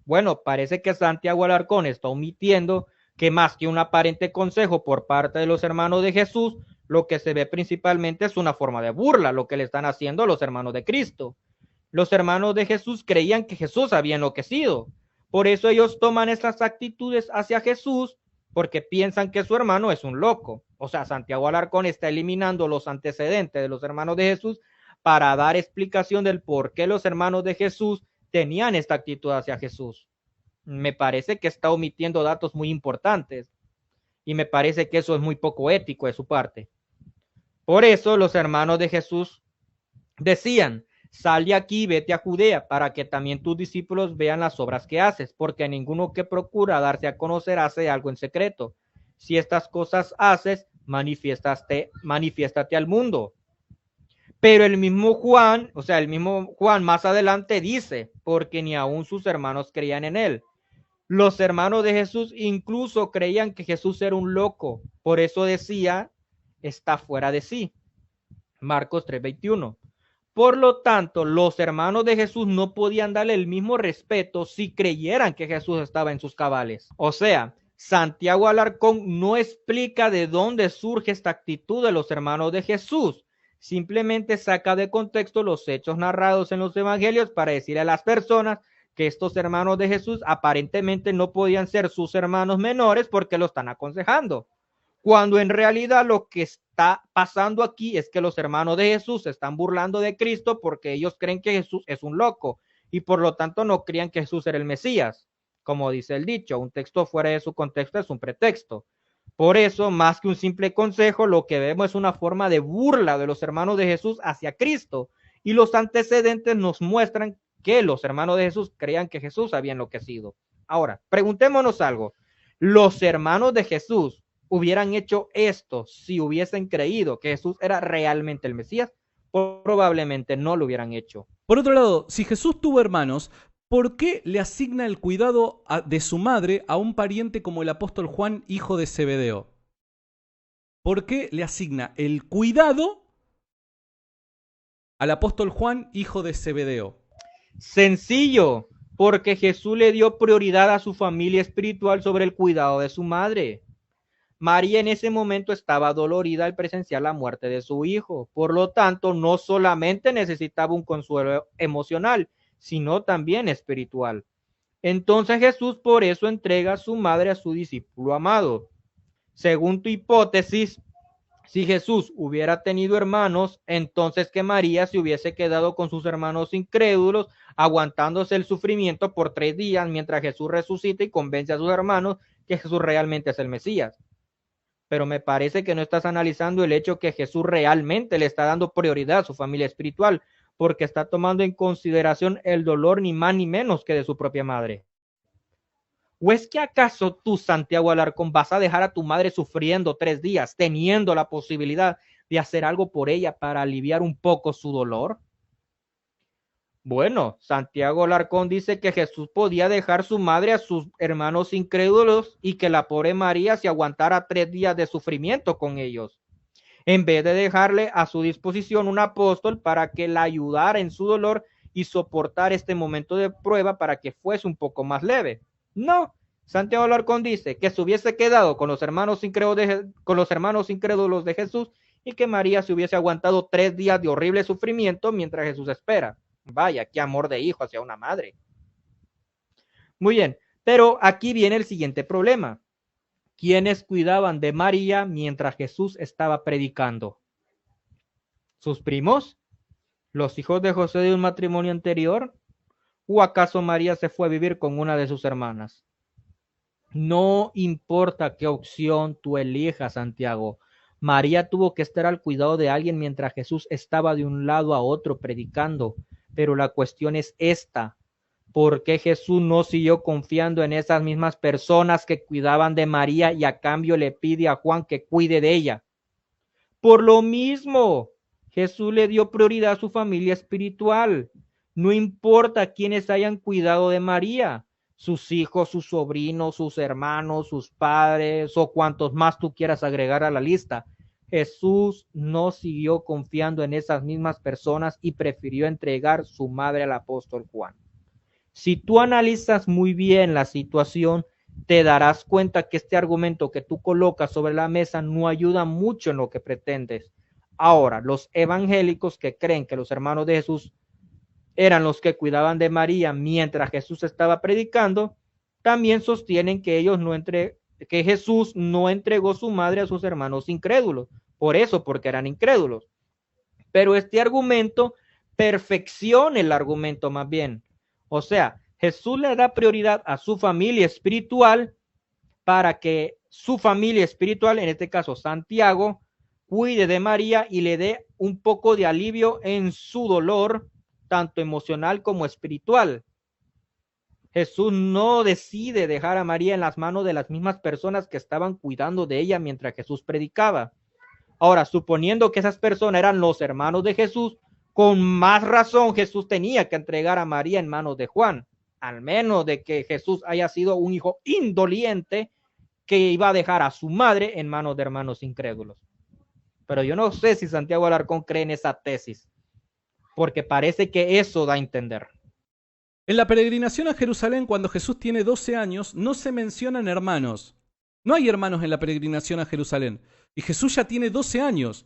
Bueno, parece que Santiago Alarcón está omitiendo que más que un aparente consejo por parte de los hermanos de Jesús, lo que se ve principalmente es una forma de burla, lo que le están haciendo a los hermanos de Cristo. Los hermanos de Jesús creían que Jesús había enloquecido. Por eso ellos toman estas actitudes hacia Jesús porque piensan que su hermano es un loco. O sea, Santiago Alarcón está eliminando los antecedentes de los hermanos de Jesús para dar explicación del por qué los hermanos de Jesús tenían esta actitud hacia Jesús. Me parece que está omitiendo datos muy importantes y me parece que eso es muy poco ético de su parte. Por eso los hermanos de Jesús decían: sal de aquí, vete a Judea, para que también tus discípulos vean las obras que haces, porque ninguno que procura darse a conocer hace algo en secreto. Si estas cosas haces, manifiéstate al mundo. Pero el mismo Juan, o sea, el mismo Juan más adelante dice, porque ni aún sus hermanos creían en él. Los hermanos de Jesús incluso creían que Jesús era un loco. Por eso decía, está fuera de sí. Marcos 3:21. Por lo tanto, los hermanos de Jesús no podían darle el mismo respeto si creyeran que Jesús estaba en sus cabales. O sea, Santiago Alarcón no explica de dónde surge esta actitud de los hermanos de Jesús. Simplemente saca de contexto los hechos narrados en los evangelios para decirle a las personas que estos hermanos de Jesús aparentemente no podían ser sus hermanos menores porque lo están aconsejando. Cuando en realidad lo que está pasando aquí es que los hermanos de Jesús se están burlando de Cristo porque ellos creen que Jesús es un loco y por lo tanto no creían que Jesús era el Mesías. Como dice el dicho, un texto fuera de su contexto es un pretexto. Por eso, más que un simple consejo, lo que vemos es una forma de burla de los hermanos de Jesús hacia Cristo. Y los antecedentes nos muestran que los hermanos de Jesús creían que Jesús había enloquecido. Ahora, preguntémonos algo. Los hermanos de Jesús hubieran hecho esto si hubiesen creído que Jesús era realmente el Mesías, probablemente no lo hubieran hecho. Por otro lado, si Jesús tuvo hermanos, ¿por qué le asigna el cuidado de su madre a un pariente como el apóstol Juan, hijo de Zebedeo? ¿Por qué le asigna el cuidado al apóstol Juan, hijo de Zebedeo? Sencillo, porque Jesús le dio prioridad a su familia espiritual sobre el cuidado de su madre. María en ese momento estaba dolorida al presenciar la muerte de su hijo. Por lo tanto, no solamente necesitaba un consuelo emocional, sino también espiritual. Entonces Jesús por eso entrega a su madre a su discípulo amado. Según tu hipótesis, si Jesús hubiera tenido hermanos, entonces que María se hubiese quedado con sus hermanos incrédulos, aguantándose el sufrimiento por 3 días mientras Jesús resucita y convence a sus hermanos que Jesús realmente es el Mesías. Pero me parece que no estás analizando el hecho que Jesús realmente le está dando prioridad a su familia espiritual, porque está tomando en consideración el dolor ni más ni menos que de su propia madre. ¿O es que acaso tú, Santiago Alarcón, vas a dejar a tu madre sufriendo 3 días, teniendo la posibilidad de hacer algo por ella para aliviar un poco su dolor? Bueno, Santiago Alarcón dice que Jesús podía dejar su madre a sus hermanos incrédulos y que la pobre María se aguantara 3 días de sufrimiento con ellos, en vez de dejarle a su disposición un apóstol para que la ayudara en su dolor y soportar este momento de prueba para que fuese un poco más leve. No, Santiago Alarcón dice que se hubiese quedado con los hermanos incrédulos de Jesús y que María se hubiese aguantado 3 días de horrible sufrimiento mientras Jesús espera. Vaya, qué amor de hijo hacia una madre. Muy bien, pero aquí viene el siguiente problema. ¿Quiénes cuidaban de María mientras Jesús estaba predicando? ¿Sus primos? ¿Los hijos de José de un matrimonio anterior? ¿O acaso María se fue a vivir con una de sus hermanas? No importa qué opción tú elijas, Santiago. María tuvo que estar al cuidado de alguien mientras Jesús estaba de un lado a otro predicando. Pero la cuestión es esta. ¿Por qué Jesús no siguió confiando en esas mismas personas que cuidaban de María y a cambio le pide a Juan que cuide de ella? Por lo mismo, Jesús le dio prioridad a su familia espiritual. No importa quiénes hayan cuidado de María, sus hijos, sus sobrinos, sus hermanos, sus padres o cuantos más tú quieras agregar a la lista. Jesús no siguió confiando en esas mismas personas y prefirió entregar su madre al apóstol Juan. Si tú analizas muy bien la situación, te darás cuenta que este argumento que tú colocas sobre la mesa no ayuda mucho en lo que pretendes. Ahora, los evangélicos que creen que los hermanos de Jesús eran los que cuidaban de María mientras Jesús estaba predicando, también sostienen que que Jesús no entregó su madre a sus hermanos incrédulos. Por eso, porque eran incrédulos. Pero este argumento perfecciona el argumento más bien. O sea, Jesús le da prioridad a su familia espiritual para que su familia espiritual, en este caso Santiago, cuide de María y le dé un poco de alivio en su dolor, tanto emocional como espiritual. Jesús no decide dejar a María en las manos de las mismas personas que estaban cuidando de ella mientras Jesús predicaba. Ahora, suponiendo que esas personas eran los hermanos de Jesús, con más razón Jesús tenía que entregar a María en manos de Juan, al menos de que Jesús haya sido un hijo indoliente que iba a dejar a su madre en manos de hermanos incrédulos. Pero yo no sé si Santiago Alarcón cree en esa tesis, porque parece que eso da a entender. En la peregrinación a Jerusalén, cuando Jesús tiene 12 años, no se mencionan hermanos. No hay hermanos en la peregrinación a Jerusalén. Y Jesús ya tiene 12 años.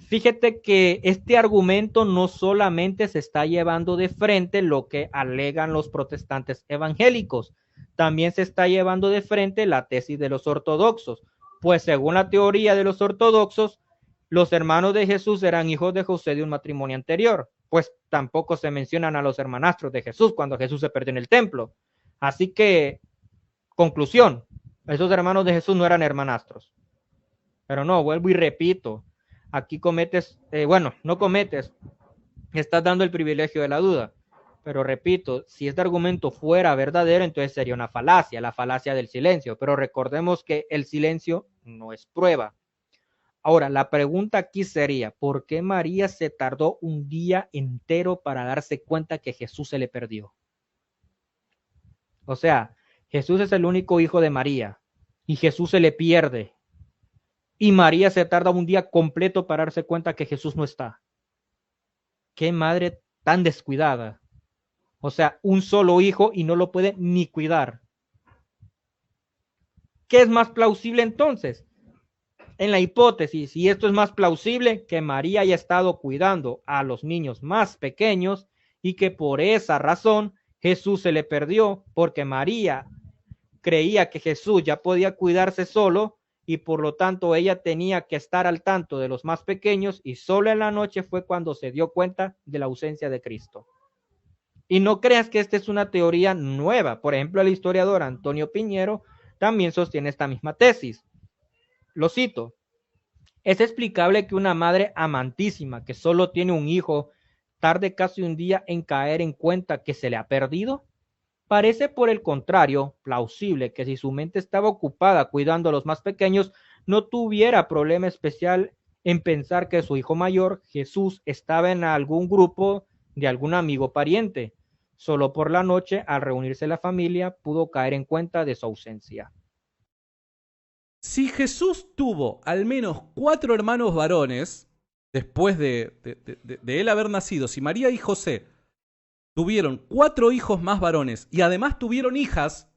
Fíjate que este argumento no solamente se está llevando de frente lo que alegan los protestantes evangélicos, también se está llevando de frente la tesis de los ortodoxos, pues según la teoría de los ortodoxos, los hermanos de Jesús eran hijos de José de un matrimonio anterior, pues tampoco se mencionan a los hermanastros de Jesús cuando Jesús se perdió en el templo. Así que, conclusión, esos hermanos de Jesús no eran hermanastros. Pero no, vuelvo y repito, aquí cometes, bueno, no cometes, estás dando el privilegio de la duda. Pero repito, si este argumento fuera verdadero, entonces sería una falacia, la falacia del silencio. Pero recordemos que el silencio no es prueba. Ahora, la pregunta aquí sería, ¿por qué María se tardó un día entero para darse cuenta que Jesús se le perdió? O sea, Jesús es el único hijo de María y Jesús se le pierde. Y María se tarda un día completo para darse cuenta que Jesús no está. Qué madre tan descuidada. O sea, un solo hijo y no lo puede ni cuidar. ¿Qué es más plausible entonces? En la hipótesis, y esto es más plausible, que María haya estado cuidando a los niños más pequeños y que por esa razón Jesús se le perdió, porque María creía que Jesús ya podía cuidarse solo y por lo tanto ella tenía que estar al tanto de los más pequeños y solo en la noche fue cuando se dio cuenta de la ausencia de Cristo. Y no creas que esta es una teoría nueva. Por ejemplo, el historiador Antonio Piñero también sostiene esta misma tesis. Lo cito. Es explicable que una madre amantísima que solo tiene un hijo tarde casi un día en caer en cuenta que se le ha perdido. Parece, por el contrario, plausible que si su mente estaba ocupada cuidando a los más pequeños, no tuviera problema especial en pensar que su hijo mayor, Jesús, estaba en algún grupo de algún amigo pariente. Solo por la noche, al reunirse la familia, pudo caer en cuenta de su ausencia. Si Jesús tuvo al menos 4 hermanos varones, después de él haber nacido, si María y José tuvieron 4 hijos más varones y además tuvieron hijas,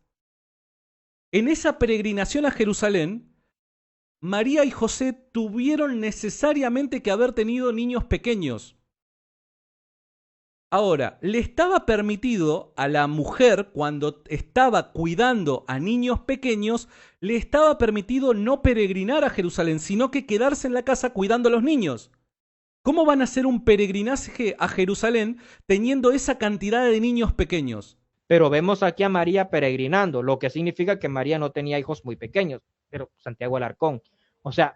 en esa peregrinación a Jerusalén, María y José tuvieron necesariamente que haber tenido niños pequeños. Ahora, le estaba permitido a la mujer, cuando estaba cuidando a niños pequeños, le estaba permitido no peregrinar a Jerusalén, sino que quedarse en la casa cuidando a los niños. ¿Cómo van a hacer un peregrinaje a Jerusalén teniendo esa cantidad de niños pequeños? Pero vemos aquí a María peregrinando, lo que significa que María no tenía hijos muy pequeños, pero Santiago Alarcón. O sea,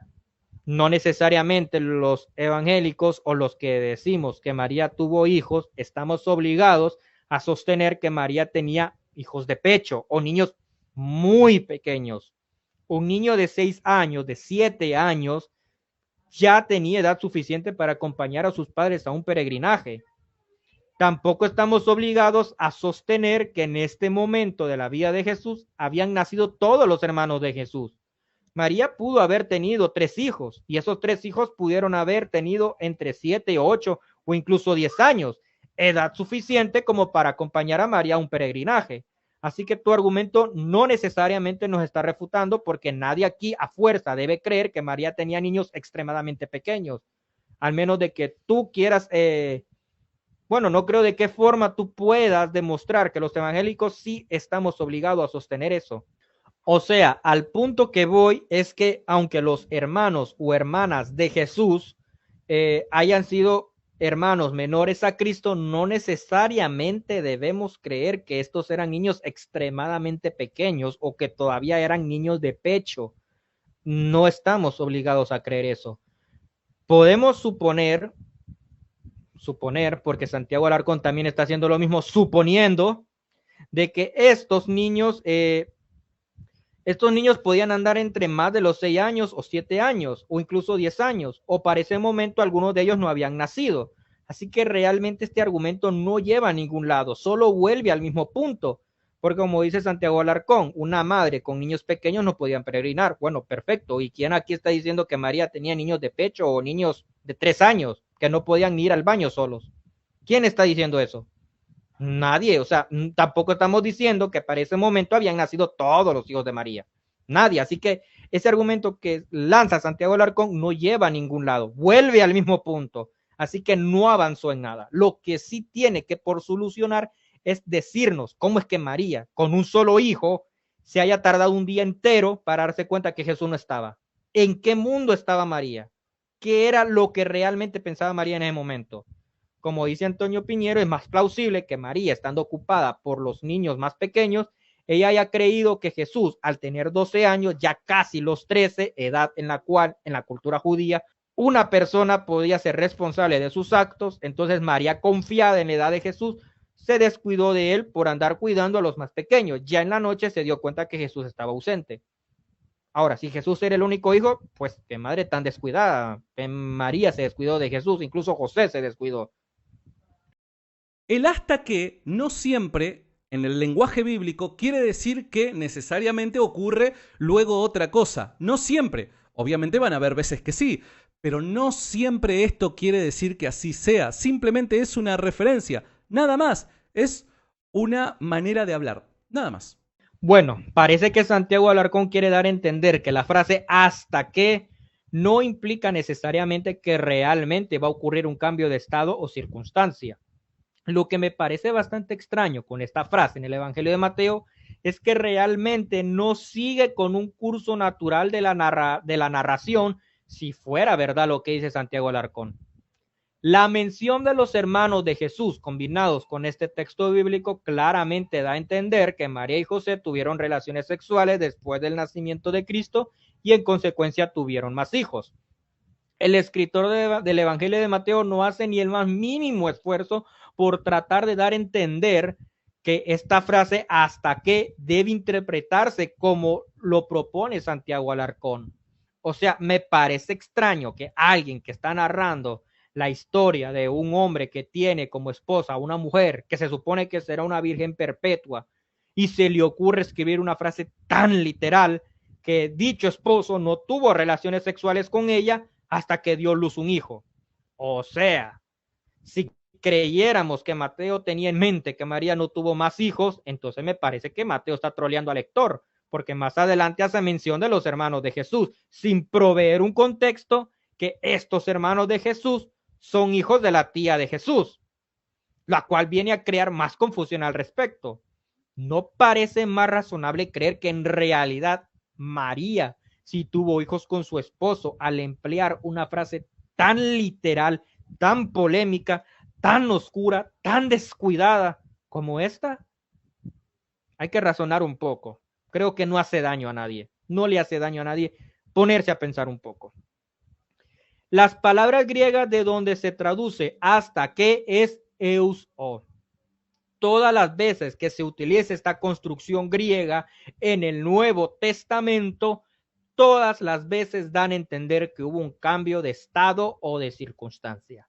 no necesariamente los evangélicos o los que decimos que María tuvo hijos, estamos obligados a sostener que María tenía hijos de pecho o niños muy pequeños. Un niño de 6 años, de 7 años, ya tenía edad suficiente para acompañar a sus padres a un peregrinaje. Tampoco estamos obligados a sostener que en este momento de la vida de Jesús habían nacido todos los hermanos de Jesús. María pudo haber tenido 3 hijos y esos 3 hijos pudieron haber tenido entre 7, 8 o incluso 10 años, edad suficiente como para acompañar a María a un peregrinaje. Así que tu argumento no necesariamente nos está refutando porque nadie aquí a fuerza debe creer que María tenía niños extremadamente pequeños, al menos de que tú quieras, bueno, no creo de qué forma tú puedas demostrar que los evangélicos sí estamos obligados a sostener eso. O sea, al punto que voy es que aunque los hermanos o hermanas de Jesús hayan sido hermanos menores a Cristo, no necesariamente debemos creer que estos eran niños extremadamente pequeños o que todavía eran niños de pecho. No estamos obligados a creer eso. Podemos suponer, porque Santiago Alarcón también está haciendo lo mismo, suponiendo de que estos niños Estos niños podían andar entre más de los 6 años o 7 años o incluso 10 años, o para ese momento algunos de ellos no habían nacido. Así que realmente este argumento no lleva a ningún lado, solo vuelve al mismo punto. Porque como dice Santiago Alarcón, una madre con niños pequeños no podían peregrinar. Bueno, perfecto. ¿Y quién aquí está diciendo que María tenía niños de pecho o niños de 3 años que no podían ir al baño solos? ¿Quién está diciendo eso? Nadie, o sea, tampoco estamos diciendo que para ese momento habían nacido todos los hijos de María. Nadie, así que ese argumento que lanza Santiago Alarcón no lleva a ningún lado, vuelve al mismo punto, así que no avanzó en nada. Lo que sí tiene que por solucionar es decirnos cómo es que María, con un solo hijo, se haya tardado un día entero para darse cuenta que Jesús no estaba. ¿En qué mundo estaba María? ¿Qué era lo que realmente pensaba María en ese momento? Como dice Antonio Piñero, es más plausible que María, estando ocupada por los niños más pequeños, ella haya creído que Jesús, al tener 12 años, ya casi los 13, edad en la cual en la cultura judía una persona podía ser responsable de sus actos, entonces María, confiada en la edad de Jesús, se descuidó de él por andar cuidando a los más pequeños. Ya en la noche se dio cuenta que Jesús estaba ausente. Ahora, si Jesús era el único hijo, pues qué madre tan descuidada. María se descuidó de Jesús, incluso José se descuidó. El hasta que no siempre en el lenguaje bíblico quiere decir que necesariamente ocurre luego otra cosa. No siempre. Obviamente van a haber veces que sí, pero no siempre esto quiere decir que así sea. Simplemente es una referencia. Nada más. Es una manera de hablar. Nada más. Bueno, parece que Santiago Alarcón quiere dar a entender que la frase hasta que no implica necesariamente que realmente va a ocurrir un cambio de estado o circunstancia. Lo que me parece bastante extraño con esta frase en el Evangelio de Mateo es que realmente no sigue con un curso natural de la narración si fuera verdad lo que dice Santiago Alarcón. La mención de los hermanos de Jesús combinados con este texto bíblico claramente da a entender que María y José tuvieron relaciones sexuales después del nacimiento de Cristo y en consecuencia tuvieron más hijos. El escritor del Evangelio de Mateo no hace ni el más mínimo esfuerzo por tratar de dar a entender que esta frase hasta que debe interpretarse como lo propone Santiago Alarcón. O sea, me parece extraño que alguien que está narrando la historia de un hombre que tiene como esposa a una mujer que se supone que será una virgen perpetua y se le ocurre escribir una frase tan literal que dicho esposo no tuvo relaciones sexuales con ella hasta que dio luz un hijo. O sea, si creyéramos que Mateo tenía en mente que María no tuvo más hijos, entonces me parece que Mateo está troleando al lector, porque más adelante hace mención de los hermanos de Jesús, sin proveer un contexto que estos hermanos de Jesús son hijos de la tía de Jesús, la cual viene a crear más confusión al respecto. ¿No parece más razonable creer que en realidad María sí tuvo hijos con su esposo al emplear una frase tan literal, tan polémica, tan oscura, tan descuidada como esta? Hay que razonar un poco. Creo que no hace daño a nadie. No le hace daño a nadie ponerse a pensar un poco. Las palabras griegas de donde se traduce hasta que es eus o. Todas las veces que se utilice esta construcción griega en el Nuevo Testamento, todas las veces dan a entender que hubo un cambio de estado o de circunstancia.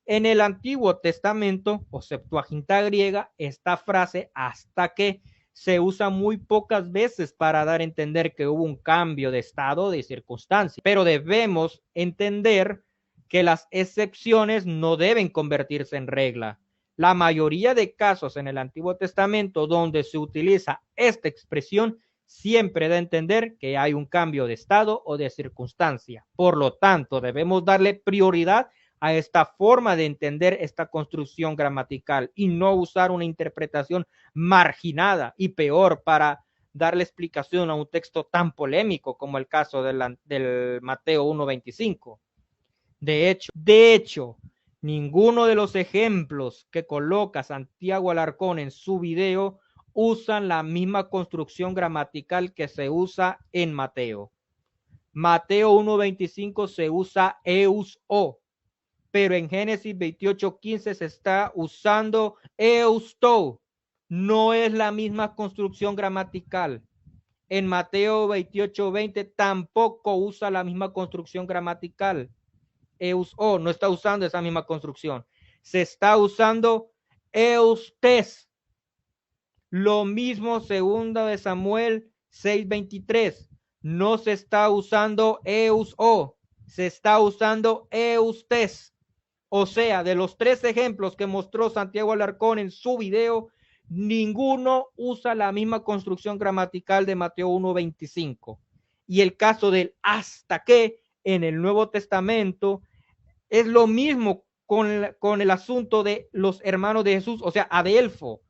En el Antiguo Testamento o Septuaginta griega, esta frase hasta que se usa muy pocas veces para dar a entender que hubo un cambio de estado o de circunstancia, pero debemos entender que las excepciones no deben convertirse en regla. La mayoría de casos en el Antiguo Testamento donde se utiliza esta expresión siempre da a entender que hay un cambio de estado o de circunstancia. Por lo tanto, debemos darle prioridad a esta forma de entender esta construcción gramatical y no usar una interpretación marginada y peor para darle explicación a un texto tan polémico como el caso del Mateo 1.25. De hecho, ninguno de los ejemplos que coloca Santiago Alarcón en su video usan la misma construcción gramatical que se usa en Mateo. Mateo 1.25 se usa eus o, pero en Génesis 28.15 se está usando eustou. No es la misma construcción gramatical. en Mateo 28:20 tampoco usa la misma construcción gramatical. Eus-o, no está usando esa misma construcción. Se está usando eustes. Lo mismo segunda de Samuel 6:23. No se está usando eus-o, se está usando eustes. O sea, de los 3 ejemplos que mostró Santiago Alarcón en su video, ninguno usa la misma construcción gramatical de Mateo 1:25. Y el caso del hasta que en el Nuevo Testamento es lo mismo con el asunto de los hermanos de Jesús, o sea, Adelfo.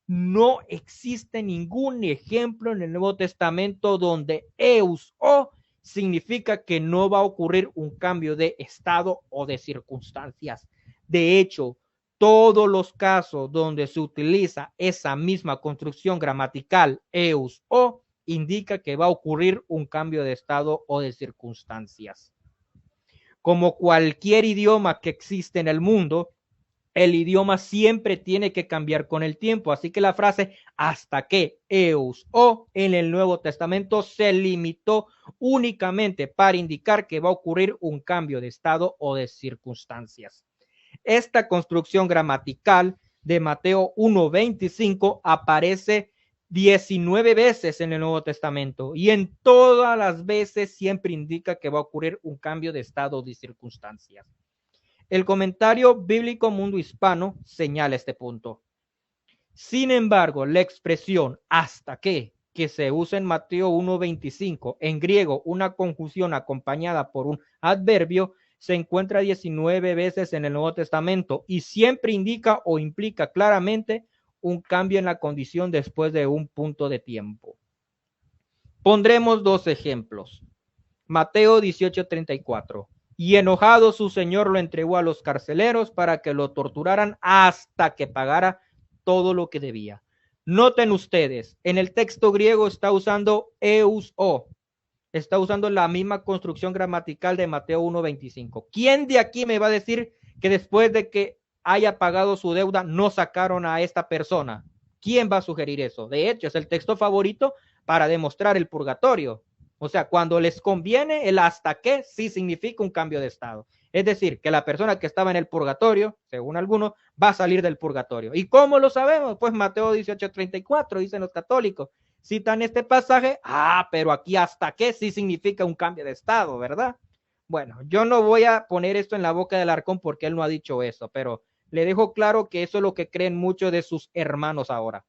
No existe ningún ejemplo en el Nuevo Testamento donde eus o significa que no va a ocurrir un cambio de estado o de circunstancias. De hecho, todos los casos donde se utiliza esa misma construcción gramatical eus o indica que va a ocurrir un cambio de estado o de circunstancias. Como cualquier idioma que existe en el mundo, el idioma siempre tiene que cambiar con el tiempo. Así que la frase hasta que eus o en el Nuevo Testamento se limitó únicamente para indicar que va a ocurrir un cambio de estado o de circunstancias. Esta construcción gramatical de Mateo 1:25 aparece 19 veces en el Nuevo Testamento y en todas las veces siempre indica que va a ocurrir un cambio de estado de circunstancias. El comentario bíblico Mundo Hispano señala este punto. Sin embargo, la expresión hasta que se usa en Mateo 1:25, en griego una conjunción acompañada por un adverbio, se encuentra 19 veces en el Nuevo Testamento y siempre indica o implica claramente un cambio en la condición después de un punto de tiempo. Pondremos 2 ejemplos. Mateo 18:34. Y enojado su señor lo entregó a los carceleros para que lo torturaran hasta que pagara todo lo que debía. Noten ustedes, en el texto griego está usando eus-o, está usando la misma construcción gramatical de Mateo 1:25. ¿Quién de aquí me va a decir que después de que haya pagado su deuda no sacaron a esta persona? ¿Quién va a sugerir eso? De hecho, es el texto favorito para demostrar el purgatorio. O sea, cuando les conviene, el hasta que sí significa un cambio de estado. Es decir, que la persona que estaba en el purgatorio, según algunos, va a salir del purgatorio. ¿Y cómo lo sabemos? Pues Mateo 18:34, dicen los católicos. Citan este pasaje, pero aquí hasta que sí significa un cambio de estado, ¿verdad? Bueno, yo no voy a poner esto en la boca del Alarcón porque él no ha dicho eso, pero le dejo claro que eso es lo que creen muchos de sus hermanos ahora.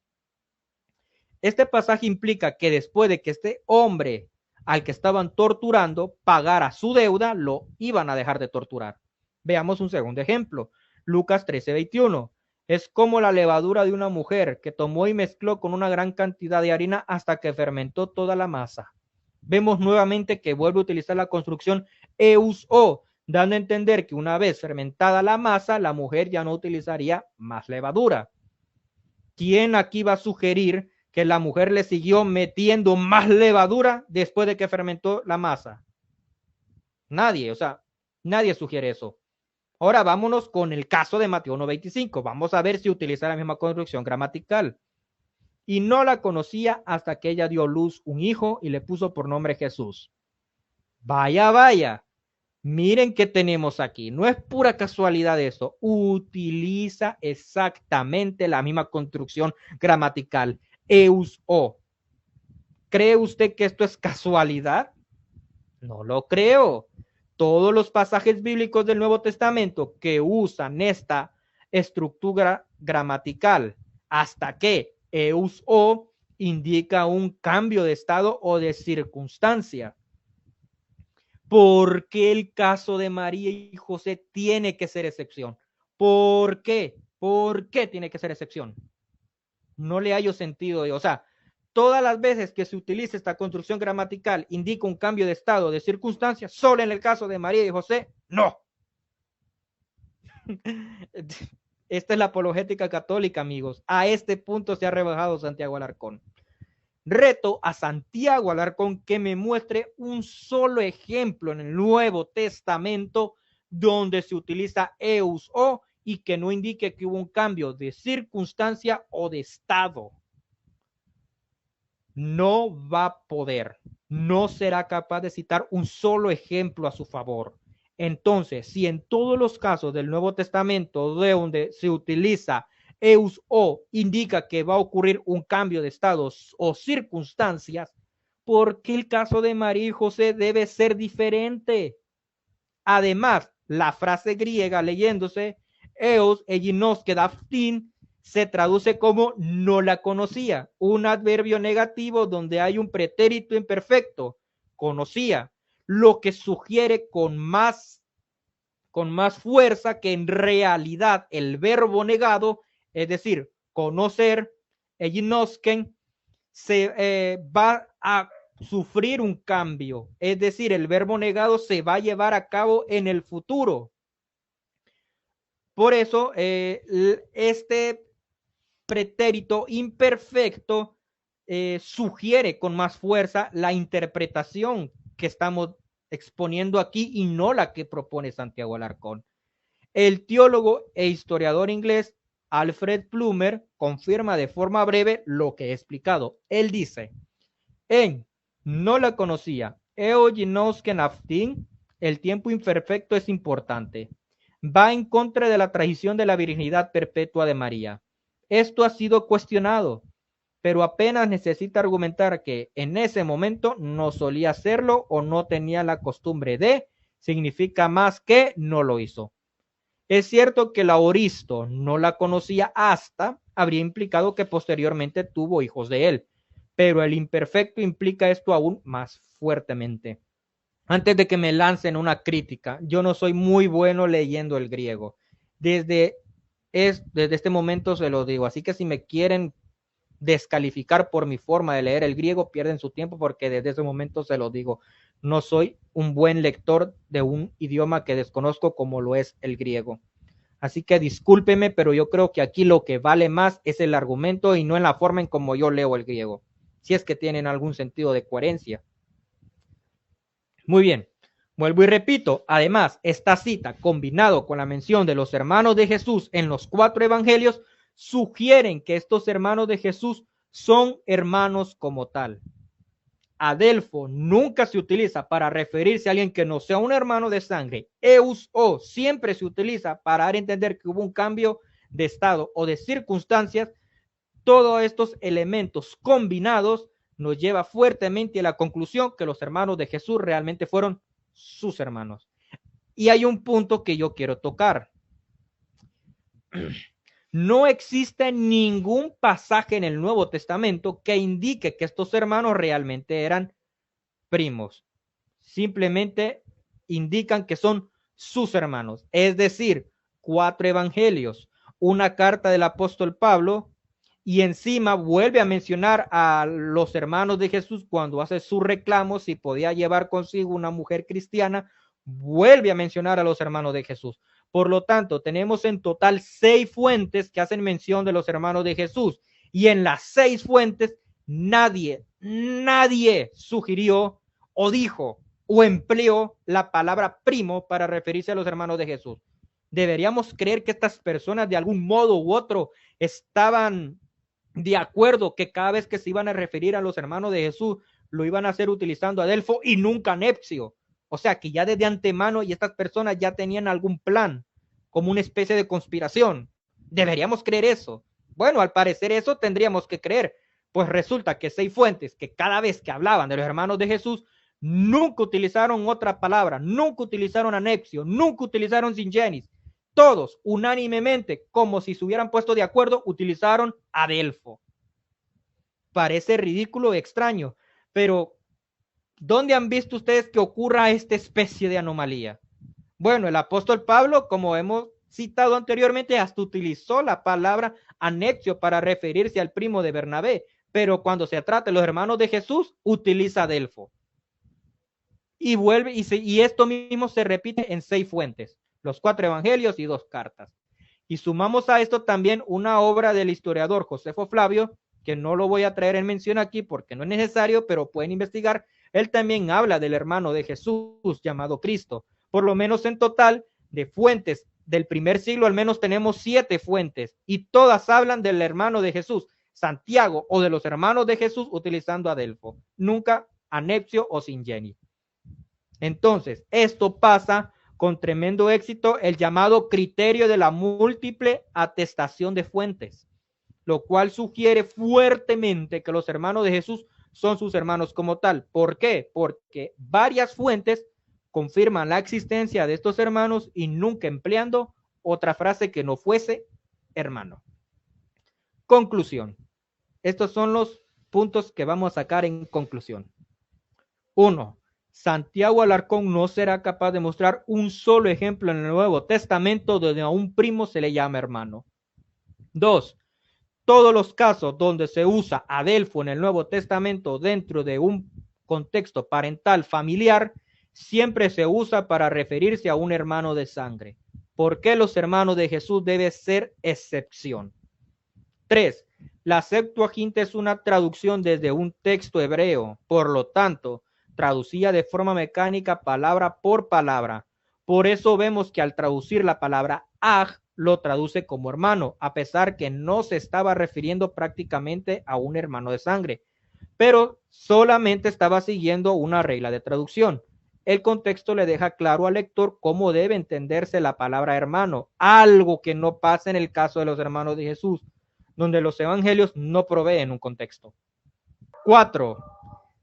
Este pasaje implica que después de que este hombre al que estaban torturando pagara su deuda, lo iban a dejar de torturar. Veamos un segundo ejemplo. Lucas 13:21. Es como la levadura de una mujer que tomó y mezcló con una gran cantidad de harina hasta que fermentó toda la masa. Vemos nuevamente que vuelve a utilizar la construcción eus-o, dando a entender que una vez fermentada la masa, la mujer ya no utilizaría más levadura. ¿Quién aquí va a sugerir que la mujer le siguió metiendo más levadura después de que fermentó la masa? Nadie, o sea, nadie sugiere eso. Ahora vámonos con el caso de Mateo 1:25. Vamos a ver si utiliza la misma construcción gramatical. Y no la conocía hasta que ella dio luz un hijo y le puso por nombre Jesús. Vaya, vaya. Miren qué tenemos aquí. No es pura casualidad eso. Utiliza exactamente la misma construcción gramatical. Eus-o. ¿Cree usted que esto es casualidad? No lo creo. Todos los pasajes bíblicos del Nuevo Testamento que usan esta estructura gramatical hasta que eus-o indica un cambio de estado o de circunstancia. ¿Por qué el caso de María y José tiene que ser excepción? ¿Por qué? ¿Por qué tiene que ser excepción? No le hallo sentido. O sea, todas las veces que se utiliza esta construcción gramatical indica un cambio de estado, de circunstancia, solo en el caso de María y José, no. Esta es la apologética católica, amigos. A este punto se ha rebajado Santiago Alarcón. Reto a Santiago Alarcón que me muestre un solo ejemplo en el Nuevo Testamento donde se utiliza eus-o y que no indique que hubo un cambio de circunstancia o de estado. no va a poder, no será capaz de citar un solo ejemplo a su favor. Entonces, si en todos los casos del Nuevo Testamento de donde se utiliza eus o indica que va a ocurrir un cambio de estados o circunstancias, ¿por qué el caso de María y José debe ser diferente? Además, la frase griega leyéndose eos eginos que daftin se traduce como no la conocía, un adverbio negativo donde hay un pretérito imperfecto, conocía, lo que sugiere con más fuerza que en realidad el verbo negado, es decir, conocer, eginosken, se va a sufrir un cambio, es decir, el verbo negado se va a llevar a cabo en el futuro. Por eso, este pretérito imperfecto sugiere con más fuerza la interpretación que estamos exponiendo aquí y no la que propone Santiago Alarcón. El teólogo e historiador inglés Alfred Plummer confirma de forma breve lo que he explicado. Él dice, no la conocía, el tiempo imperfecto es importante. Va en contra de la tradición de la virginidad perpetua de María. Esto ha sido cuestionado, pero apenas necesita argumentar que en ese momento no solía hacerlo o no tenía la costumbre de, significa más que no lo hizo. Es cierto que la Oristo no la conocía hasta, habría implicado que posteriormente tuvo hijos de él, pero el imperfecto implica esto aún más fuertemente. Antes de que me lancen una crítica, yo no soy muy bueno leyendo el griego. Desde este momento se lo digo, así que si me quieren descalificar por mi forma de leer el griego, pierden su tiempo porque desde ese momento se lo digo. No soy un buen lector de un idioma que desconozco como lo es el griego. Así que discúlpeme, pero yo creo que aquí lo que vale más es el argumento y no en la forma en como yo leo el griego. Si es que tienen algún sentido de coherencia. Muy bien. Vuelvo y repito, además, esta cita, combinado con la mención de los hermanos de Jesús en los 4 evangelios, sugieren que estos hermanos de Jesús son hermanos como tal. Adelfo nunca se utiliza para referirse a alguien que no sea un hermano de sangre. Eus o siempre se utiliza para dar a entender que hubo un cambio de estado o de circunstancias. Todos estos elementos combinados nos lleva fuertemente a la conclusión que los hermanos de Jesús realmente fueron sus hermanos. Y hay un punto que yo quiero tocar. No existe ningún pasaje en el Nuevo Testamento que indique que estos hermanos realmente eran primos. Simplemente indican que son sus hermanos. Es decir, 4 evangelios, una carta del apóstol Pablo y encima vuelve a mencionar a los hermanos de Jesús cuando hace su reclamo si podía llevar consigo una mujer cristiana, vuelve a mencionar a los hermanos de Jesús. Por lo tanto, tenemos en total 6 fuentes que hacen mención de los hermanos de Jesús y en las 6 fuentes nadie sugirió o dijo o empleó la palabra primo para referirse a los hermanos de Jesús. Deberíamos creer que estas personas de algún modo u otro estaban de acuerdo que cada vez que se iban a referir a los hermanos de Jesús lo iban a hacer utilizando a Adelfo y nunca a Nepsio. O sea que ya desde antemano y estas personas ya tenían algún plan, como una especie de conspiración. Deberíamos creer eso. Bueno, al parecer eso tendríamos que creer, pues resulta que 6 fuentes que cada vez que hablaban de los hermanos de Jesús nunca utilizaron otra palabra, nunca utilizaron anexio, nunca utilizaron singenis. Todos unánimemente, como si se hubieran puesto de acuerdo, utilizaron Adelfo. Parece ridículo y extraño, pero ¿dónde han visto ustedes que ocurra esta especie de anomalía? Bueno, el apóstol Pablo, como hemos citado anteriormente, hasta utilizó la palabra anexio para referirse al primo de Bernabé, pero cuando se trata de los hermanos de Jesús, utiliza Adelfo. Y vuelve, y esto mismo se repite en 6 fuentes, los 4 evangelios y 2 cartas. Y sumamos a esto también una obra del historiador Josefo Flavio, que no lo voy a traer en mención aquí porque no es necesario, pero pueden investigar. Él también habla del hermano de Jesús llamado Cristo. Por lo menos en total, de fuentes del primer siglo, al menos tenemos 7 fuentes y todas hablan del hermano de Jesús. Santiago o de los hermanos de Jesús utilizando Adelfo, nunca Anepsio o Singeni. Entonces, esto pasa con tremendo éxito el llamado criterio de la múltiple atestación de fuentes, lo cual sugiere fuertemente que los hermanos de Jesús son sus hermanos como tal. ¿Por qué? Porque varias fuentes confirman la existencia de estos hermanos y nunca empleando otra frase que no fuese hermano. Conclusión. Estos son los puntos que vamos a sacar en conclusión. 1. Santiago Alarcón no será capaz de mostrar un solo ejemplo en el Nuevo Testamento donde a un primo se le llama hermano. 2. Todos los casos donde se usa Adelfo en el Nuevo Testamento dentro de un contexto parental familiar, siempre se usa para referirse a un hermano de sangre. ¿Por qué los hermanos de Jesús deben ser excepción? 3. La Septuaginta es una traducción desde un texto hebreo, por lo tanto, traducía de forma mecánica palabra por palabra. Por eso vemos que al traducir la palabra aj, lo traduce como hermano, a pesar que no se estaba refiriendo prácticamente a un hermano de sangre, pero solamente estaba siguiendo una regla de traducción. El contexto le deja claro al lector cómo debe entenderse la palabra hermano, algo que no pasa en el caso de los hermanos de Jesús, donde los evangelios no proveen un contexto. 4.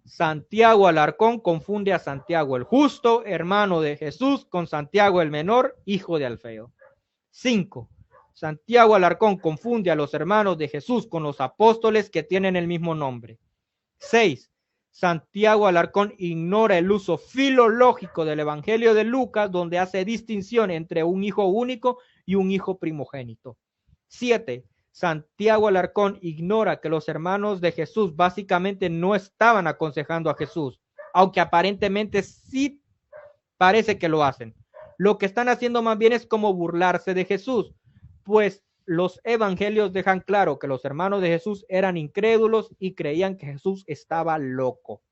Santiago Alarcón confunde a Santiago el justo, hermano de Jesús, con Santiago el menor, hijo de Alfeo. 5. Santiago Alarcón confunde a los hermanos de Jesús con los apóstoles que tienen el mismo nombre. 6. Santiago Alarcón ignora el uso filológico del Evangelio de Lucas, donde hace distinción entre un hijo único y un hijo primogénito. 7. Santiago Alarcón ignora que los hermanos de Jesús básicamente no estaban aconsejando a Jesús, aunque aparentemente sí parece que lo hacen. Lo que están haciendo más bien es como burlarse de Jesús, pues los evangelios dejan claro que los hermanos de Jesús eran incrédulos y creían que Jesús estaba loco.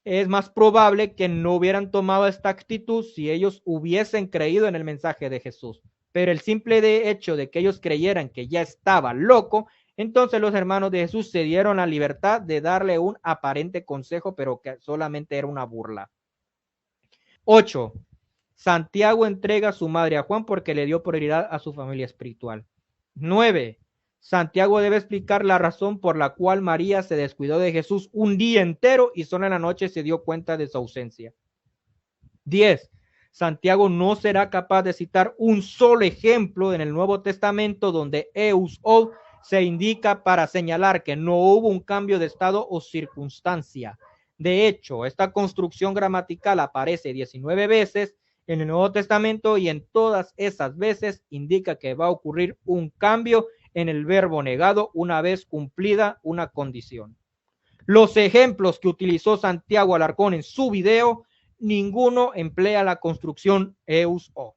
Es más probable que no hubieran tomado esta actitud si ellos hubiesen creído en el mensaje de Jesús. Pero el simple hecho de que ellos creyeran que ya estaba loco, entonces los hermanos de Jesús se dieron la libertad de darle un aparente consejo, pero que solamente era una burla. 8. Santiago entrega a su madre a Juan porque le dio prioridad a su familia espiritual. 9. Santiago debe explicar la razón por la cual María se descuidó de Jesús un día entero y solo en la noche se dio cuenta de su ausencia. 10. Santiago no será capaz de citar un solo ejemplo en el Nuevo Testamento donde eus o se indica para señalar que no hubo un cambio de estado o circunstancia. De hecho, esta construcción gramatical aparece 19 veces en el Nuevo Testamento y en todas esas veces indica que va a ocurrir un cambio en el verbo negado una vez cumplida una condición. Los ejemplos que utilizó Santiago Alarcón en su video, ninguno emplea la construcción eus o.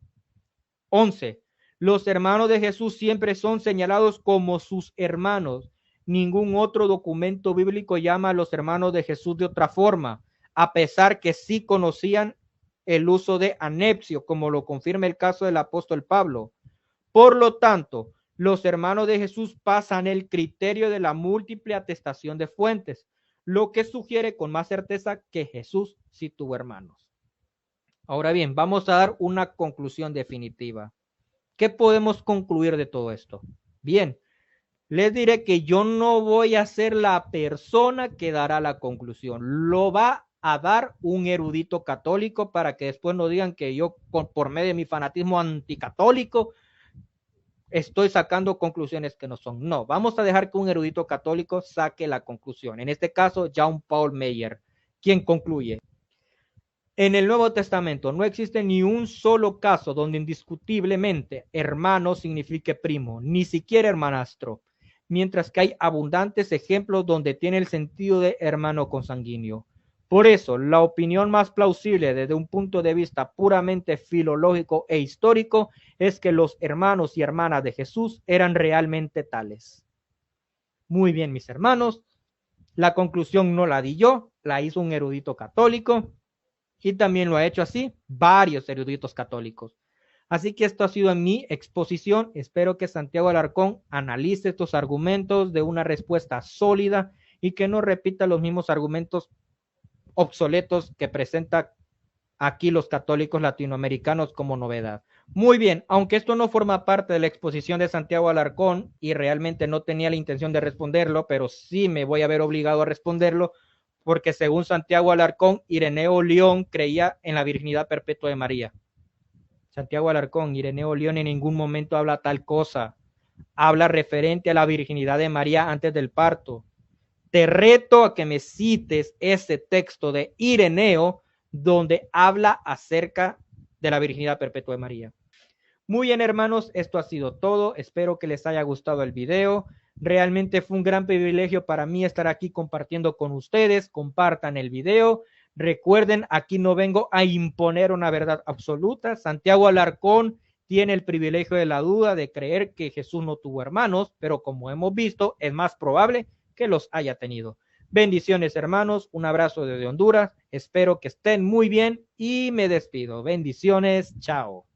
11. Los hermanos de Jesús siempre son señalados como sus hermanos. Ningún otro documento bíblico llama a los hermanos de Jesús de otra forma, a pesar que sí conocían el uso de anepsio, como lo confirma el caso del apóstol Pablo. Por lo tanto, los hermanos de Jesús pasan el criterio de la múltiple atestación de fuentes, lo que sugiere con más certeza que Jesús sí tuvo hermanos. Ahora bien, vamos a dar una conclusión definitiva. ¿Qué podemos concluir de todo esto? Bien, les diré que yo no voy a ser la persona que dará la conclusión. Lo va a dar un erudito católico para que después no digan que yo, por medio de mi fanatismo anticatólico, estoy sacando conclusiones que no son. No, vamos a dejar que un erudito católico saque la conclusión. En este caso, Jean-Paul Meyer, quien concluye. En el Nuevo Testamento no existe ni un solo caso donde indiscutiblemente hermano signifique primo, ni siquiera hermanastro, mientras que hay abundantes ejemplos donde tiene el sentido de hermano consanguíneo. Por eso, la opinión más plausible desde un punto de vista puramente filológico e histórico es que los hermanos y hermanas de Jesús eran realmente tales. Muy bien, mis hermanos, la conclusión no la di yo, la hizo un erudito católico y también lo ha hecho así varios eruditos católicos. Así que esto ha sido mi exposición. Espero que Santiago Alarcón analice estos argumentos de una respuesta sólida y que no repita los mismos argumentos obsoletos que presenta aquí los católicos latinoamericanos como novedad. Muy bien, aunque esto no forma parte de la exposición de Santiago Alarcón y realmente no tenía la intención de responderlo, pero sí me voy a ver obligado a responderlo, porque según Santiago Alarcón, Ireneo León creía en la virginidad perpetua de María. Santiago Alarcón, Ireneo León en ningún momento habla tal cosa. Habla referente a la virginidad de María antes del parto. Te reto a que me cites ese texto de Ireneo donde habla acerca de la virginidad perpetua de María. Muy bien, hermanos, esto ha sido todo. Espero que les haya gustado el video. Realmente fue un gran privilegio para mí estar aquí compartiendo con ustedes. Compartan el video. Recuerden, aquí no vengo a imponer una verdad absoluta. Santiago Alarcón tiene el privilegio de la duda de creer que Jesús no tuvo hermanos, pero como hemos visto, es más probable que los haya tenido. Bendiciones, hermanos. Un abrazo desde Honduras. Espero que estén muy bien y me despido. Bendiciones. Chao.